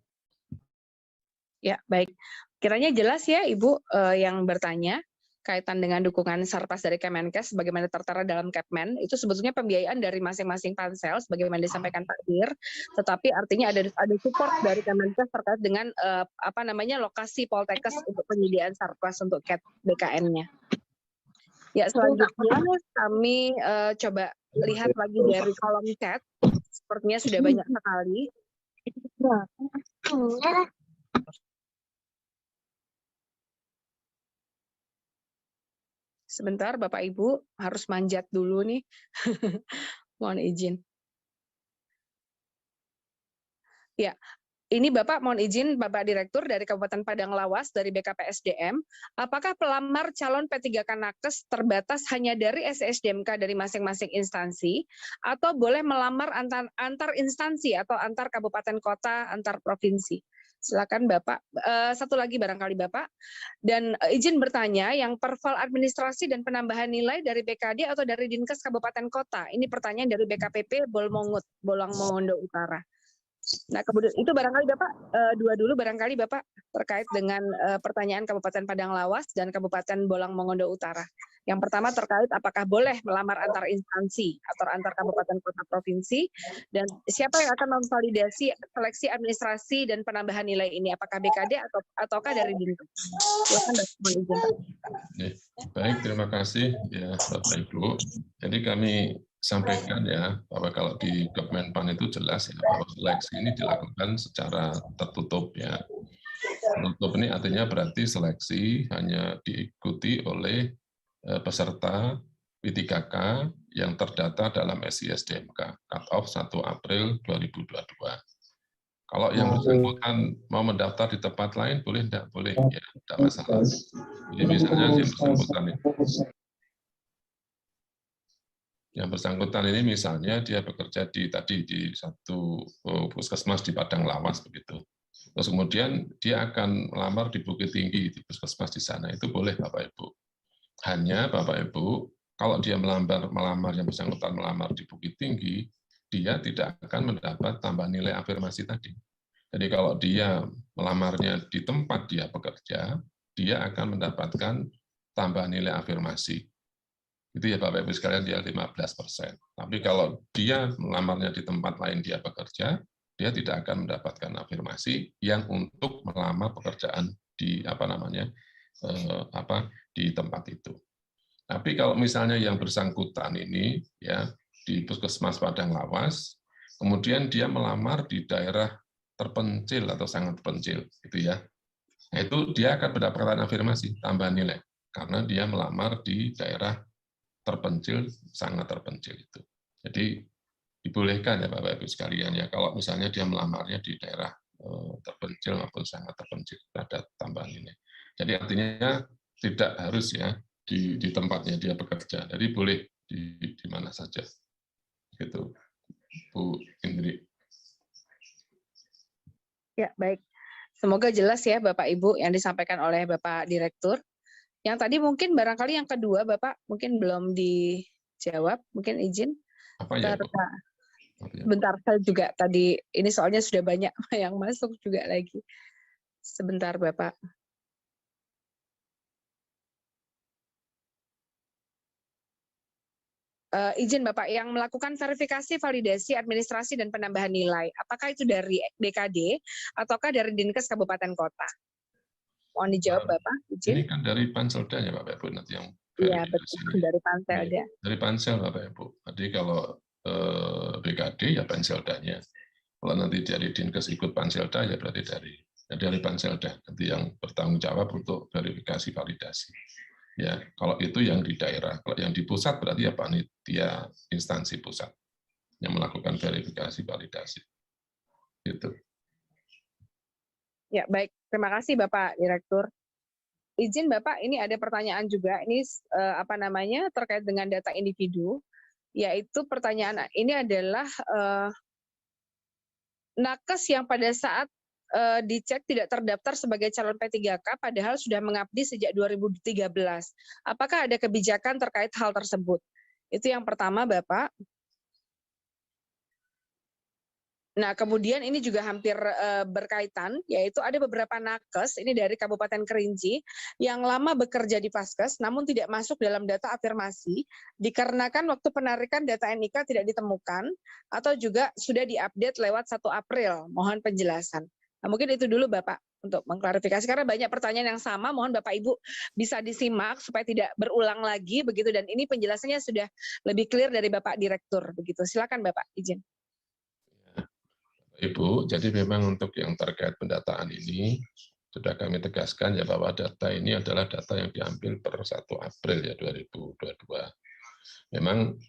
Ya, baik. Kiranya jelas ya Ibu yang bertanya kaitan dengan dukungan Sarpras dari Kemenkes sebagaimana tertera dalam Kepmen, itu sebetulnya pembiayaan dari masing-masing pansel sebagaimana disampaikan Pak Dir, tetapi artinya ada support dari Kemenkes terkait dengan lokasi Poltekkes untuk penyediaan Sarpras untuk BKN-nya. Ya, selanjutnya kami coba lihat lagi dari kolom chat, sepertinya sudah banyak sekali. Sebentar, Bapak Ibu harus manjat dulu nih. Mohon izin. Ya, ini Bapak mohon izin Bapak Direktur dari Kabupaten Padang Lawas dari BKPSDM. Apakah pelamar calon P3K Nakes terbatas hanya dari SSDMK dari masing-masing instansi atau boleh melamar antar instansi atau antar kabupaten kota, antar provinsi? Silakan Bapak. Satu lagi barangkali Bapak. Dan izin bertanya, yang perval administrasi dan penambahan nilai dari BKD atau dari Dinkes Kabupaten Kota? Ini pertanyaan dari BKPP Bolang Mongondo Utara. Nah, kemudian itu barangkali Bapak, dua dulu barangkali Bapak terkait dengan pertanyaan Kabupaten Padang Lawas dan Kabupaten Bolang Mongondo Utara. Yang pertama terkait apakah boleh melamar antar instansi atau antar kabupaten kota provinsi, dan siapa yang akan memvalidasi seleksi administrasi dan penambahan nilai ini, apakah BKD ataukah dari Dinkes? Silakan Bapak. Baik, terima kasih ya Bapak Ibu. Jadi kami sampaikan ya bahwa kalau di Kemenpan itu jelas ya bahwa seleksi ini dilakukan secara tertutup ya. Tertutup ini artinya berarti seleksi hanya diikuti oleh peserta P3K yang terdata dalam SISDMK cut off 1 April 2022. Kalau yang bersangkutan mau mendaftar di tempat lain boleh enggak? Boleh ya, tidak masalah. Jadi misalnya yang bersangkutan ini misalnya dia bekerja di satu puskesmas di Padang Lawas begitu. Terus kemudian dia akan melamar di Bukit Tinggi di puskesmas di sana, itu boleh Bapak Ibu. Hanya Bapak Ibu, kalau dia melamar yang bersangkutan melamar di Bukit Tinggi, dia tidak akan mendapat tambahan nilai afirmasi tadi. Jadi kalau dia melamarnya di tempat dia bekerja, dia akan mendapatkan tambahan nilai afirmasi. Itu ya Bapak Ibu sekalian, dia 15%. Tapi kalau dia melamarnya di tempat lain dia bekerja, dia tidak akan mendapatkan afirmasi yang untuk melamar pekerjaan di di tempat itu. Tapi kalau misalnya yang bersangkutan ini ya di Puskesmas Padang Lawas, kemudian dia melamar di daerah terpencil atau sangat terpencil, gitu ya. Nah, itu dia akan mendapatkan afirmasi, tambahan nilai, karena dia melamar di daerah terpencil, sangat terpencil itu. Jadi dibolehkan ya Bapak Ibu sekalian ya, kalau misalnya dia melamarnya di daerah terpencil maupun sangat terpencil, ada tambahan nilai. Jadi artinya tidak harus ya di tempatnya dia bekerja, jadi boleh di mana saja. Gitu, Bu Indri. Ya, baik. Semoga jelas ya Bapak Ibu yang disampaikan oleh Bapak Direktur. Yang tadi mungkin barangkali yang kedua Bapak mungkin belum dijawab, mungkin izin. Apa ya, Bu? Sebentar, saya juga tadi, ini soalnya sudah banyak yang masuk juga lagi. Sebentar Bapak. Izin Bapak, yang melakukan verifikasi, validasi, administrasi, dan penambahan nilai, apakah itu dari DKD ataukah dari Dinkes Kabupaten Kota? Mohon dijawab Bapak, izin. Ini kan dari Panselda ya Bapak Ibu, nanti yang Iya, betul, dari Panselda. Dari Pansel Bapak Ibu. Jadi kalau BKD ya Panseldanya. Kalau nanti dari Dinkes ikut Panselda ya berarti dari Panselda nanti yang bertanggung jawab untuk verifikasi validasi. Ya, kalau itu yang di daerah, kalau yang di pusat berarti ya panitia instansi pusat yang melakukan verifikasi validasi. Gitu. Ya, baik. Terima kasih Bapak Direktur. Izin Bapak, ini ada pertanyaan juga. Ini terkait dengan data individu, yaitu pertanyaan ini adalah nakes yang pada saat dicek tidak terdaftar sebagai calon P3K padahal sudah mengabdi sejak 2013. Apakah ada kebijakan terkait hal tersebut? Itu yang pertama, Bapak. Nah, kemudian ini juga hampir berkaitan, yaitu ada beberapa nakes, ini dari Kabupaten Kerinci, yang lama bekerja di Vaskes, namun tidak masuk dalam data afirmasi, dikarenakan waktu penarikan data NIK tidak ditemukan, atau juga sudah diupdate lewat 1 April. Mohon penjelasan. Nah, mungkin itu dulu Bapak untuk mengklarifikasi, karena banyak pertanyaan yang sama, mohon Bapak Ibu bisa disimak supaya tidak berulang lagi, begitu, dan ini penjelasannya sudah lebih clear dari Bapak Direktur. Begitu. Silakan Bapak, izin. Ibu, jadi memang untuk yang terkait pendataan ini, sudah kami tegaskan ya bahwa data ini adalah data yang diambil per 1 April ya 2022. Memang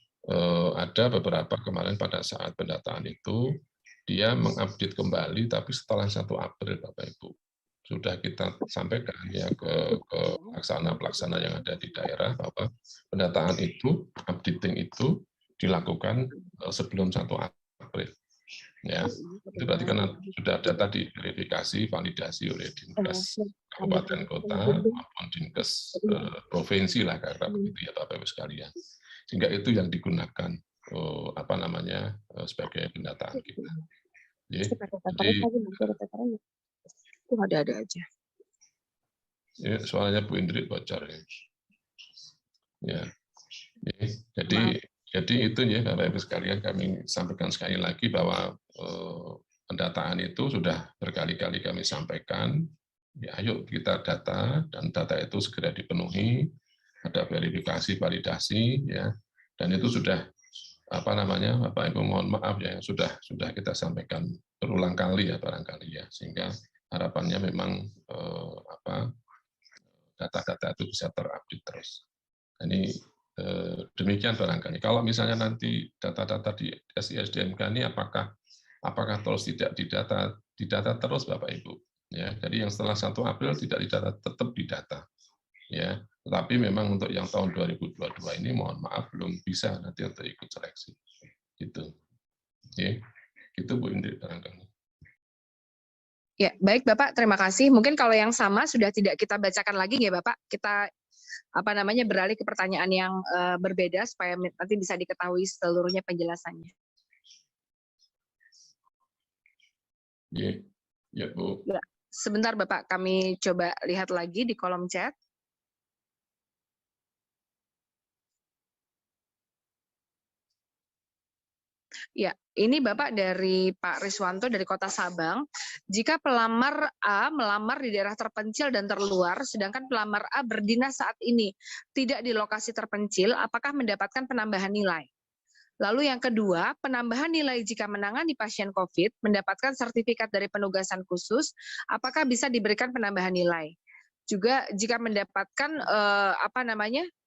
ada beberapa kemarin pada saat pendataan itu, dia mengupdate kembali, tapi setelah 1 April Bapak Ibu. Sudah kita sampaikan ya ke pelaksana-pelaksana yang ada di daerah, bahwa pendataan itu, updating itu dilakukan sebelum 1 April. Ya, itu berarti karena sudah ada tadi verifikasi, validasi oleh Dinkes Kabupaten Kota maupun Dinkes Provinsi lah, karena begitu ya Bapak Ibu sekalian. Sehingga itu yang digunakan sebagai pendataan kita. Jadi itu ada aja. Ya, suaranya Bu Indri bocor ya. Ya. Jadi itu ya Bapak Ibu sekalian, kami sampaikan sekali lagi bahwa pendataan itu sudah berkali-kali kami sampaikan. Ya, ayo kita data, dan data itu segera dipenuhi, ada verifikasi, validasi, ya, dan itu sudah Bapak Ibu mohon maaf ya, sudah kita sampaikan berulang kali ya barangkali ya, sehingga harapannya memang data-data itu bisa terupdate terus. Ini demikian barangkali. Kalau misalnya nanti data-data di SI/SDMK ini apakah terus tidak didata terus Bapak Ibu? Ya, jadi yang setelah 1 April tidak didata, tetap didata. Ya, tetapi memang untuk yang tahun 2022 ini mohon maaf belum bisa nanti untuk ikut seleksi. Gitu. Oke. Gitu Bu Indri barangkali. Ya, baik Bapak, terima kasih. Mungkin kalau yang sama sudah tidak kita bacakan lagi ya Bapak. Kita beralih ke pertanyaan yang berbeda supaya nanti bisa diketahui seluruhnya penjelasannya. Ya, Bu. Ya, sebentar Bapak, kami coba lihat lagi di kolom chat. Ya, ini Bapak dari Pak Riswanto dari Kota Sabang. Jika pelamar A melamar di daerah terpencil dan terluar, sedangkan pelamar A berdinas saat ini tidak di lokasi terpencil, apakah mendapatkan penambahan nilai? Lalu yang kedua, penambahan nilai jika menangani pasien COVID mendapatkan sertifikat dari penugasan khusus, apakah bisa diberikan penambahan nilai? Juga jika mendapatkan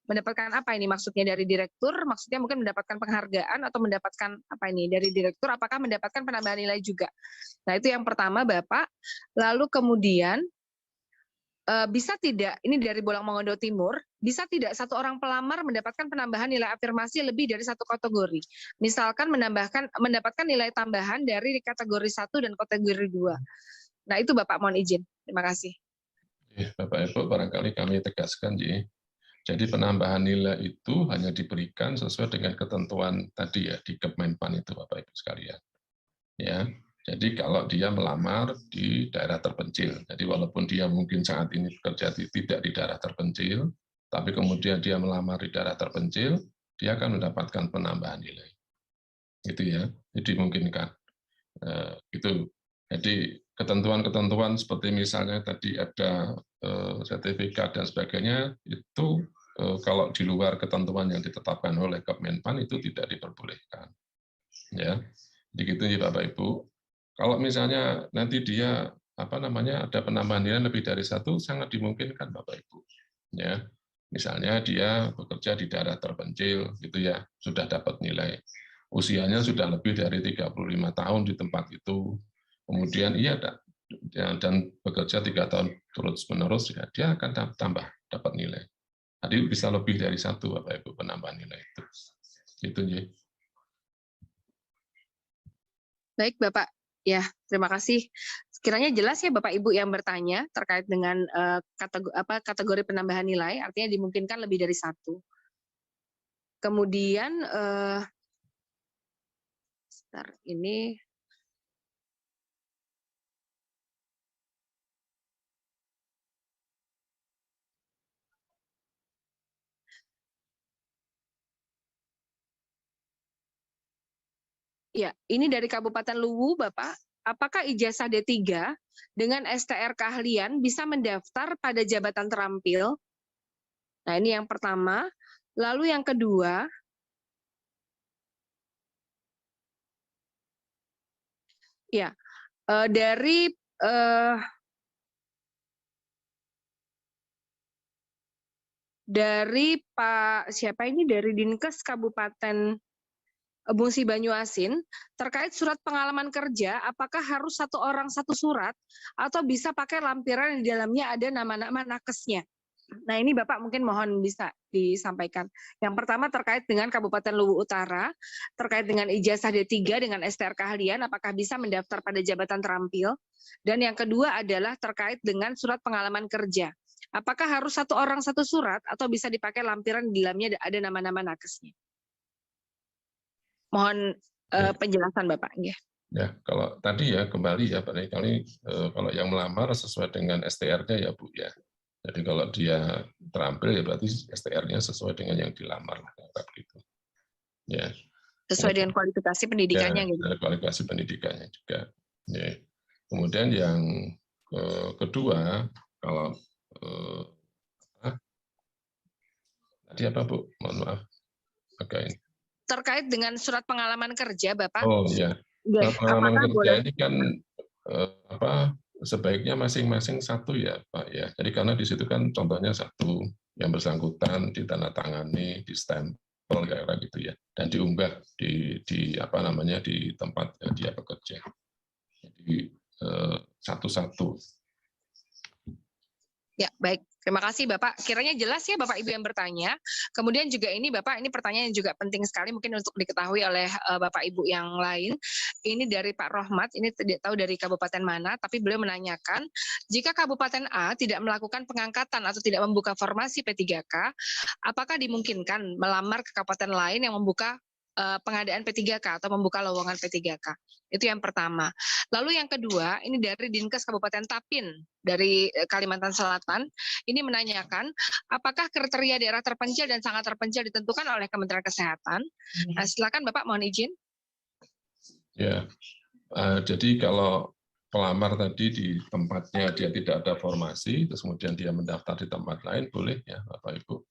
mendapatkan apa ini maksudnya dari direktur? Maksudnya mungkin mendapatkan penghargaan atau mendapatkan apa ini dari direktur? Apakah mendapatkan penambahan nilai juga? Nah itu yang pertama Bapak. Lalu kemudian bisa tidak, ini dari Bolang Mongondo Timur, bisa tidak satu orang pelamar mendapatkan penambahan nilai afirmasi lebih dari satu kategori? Misalkan mendapatkan nilai tambahan dari kategori 1 dan kategori 2. Nah itu Bapak mohon izin. Terima kasih. Bapak Ibu, barangkali kami tegaskan, jadi penambahan nilai itu hanya diberikan sesuai dengan ketentuan tadi ya di Kemenpan itu Bapak Ibu sekalian. Ya. Jadi kalau dia melamar di daerah terpencil, jadi walaupun dia mungkin saat ini bekerja tidak di daerah terpencil, tapi kemudian dia melamar di daerah terpencil, dia akan mendapatkan penambahan nilai. Gitu ya, jadi dimungkinkan. Itu. Jadi ketentuan-ketentuan seperti misalnya tadi ada sertifikat dan sebagainya, itu kalau di luar ketentuan yang ditetapkan oleh Kemenpan itu tidak diperbolehkan. Ya, begitu ya Bapak Ibu. Kalau misalnya nanti dia ada penambahan nilai lebih dari 1, sangat dimungkinkan Bapak Ibu. Ya, misalnya dia bekerja di daerah terpencil, gitu ya, sudah dapat nilai. Usianya sudah lebih dari 35 tahun di tempat itu. Kemudian dan bekerja 3 tahun terus-menerus, ya, dia akan dapat nilai. Tadi bisa lebih dari 1 Bapak Ibu penambahan nilai itu. Gitu ya. Baik Bapak. Ya, terima kasih. Sekiranya jelas ya Bapak Ibu yang bertanya terkait dengan kategori penambahan nilai, artinya dimungkinkan lebih dari 1. Kemudian ini ya, ini dari Kabupaten Luwu, Bapak. Apakah ijazah D3 dengan STR keahlian bisa mendaftar pada jabatan terampil? Nah, ini yang pertama. Lalu yang kedua, ya, dari Pak siapa ini dari Dinkes Kabupaten Bungsi Banyuasin terkait surat pengalaman kerja, apakah harus satu orang satu surat atau bisa pakai lampiran di dalamnya ada nama-nama nakesnya? Nah ini Bapak mungkin mohon bisa disampaikan. Yang pertama terkait dengan Kabupaten Luwu Utara, terkait dengan ijazah D3 dengan STR keahlian, apakah bisa mendaftar pada jabatan terampil? Dan yang kedua adalah terkait dengan surat pengalaman kerja. Apakah harus satu orang satu surat atau bisa dipakai lampiran di dalamnya ada nama-nama nakesnya? Mohon penjelasan Bapak. Ya, kalau tadi ya kembali ya barangkali kalau yang melamar sesuai dengan STR-nya ya Bu ya. Jadi kalau dia terampil ya berarti STR-nya sesuai dengan yang dilamar gitu. Ya. Sesuai dengan kualifikasi pendidikannya ya, gitu. Kualifikasi pendidikannya juga. Ya. Kemudian yang kedua kalau tadi apa Bu? Mohon maaf. Agak ini. Terkait dengan surat pengalaman kerja, Bapak. Oh iya, surat pengalaman kerja ini kan sebaiknya masing-masing satu ya Pak ya. Jadi karena di situ kan contohnya satu yang bersangkutan ditandatangani, di stempel kayak gitu ya, dan diunggah di tempat dia bekerja. Jadi satu-satu. Ya, baik. Terima kasih Bapak. Kiranya jelas ya Bapak Ibu yang bertanya. Kemudian juga ini Bapak, ini pertanyaan yang juga penting sekali mungkin untuk diketahui oleh Bapak Ibu yang lain. Ini dari Pak Rohmat, ini tidak tahu dari kabupaten mana, tapi beliau menanyakan, jika Kabupaten A tidak melakukan pengangkatan atau tidak membuka formasi P3K, apakah dimungkinkan melamar ke kabupaten lain yang membuka pengadaan P3K atau membuka lowongan P3K. Itu yang pertama. Lalu yang kedua, ini dari Dinkes Kabupaten Tapin dari Kalimantan Selatan, ini menanyakan apakah kriteria daerah terpencil dan sangat terpencil ditentukan oleh Kementerian Kesehatan. Nah, silakan Bapak, mohon izin. Ya, jadi kalau pelamar tadi di tempatnya dia tidak ada formasi, terus kemudian dia mendaftar di tempat lain, boleh ya Bapak Ibu.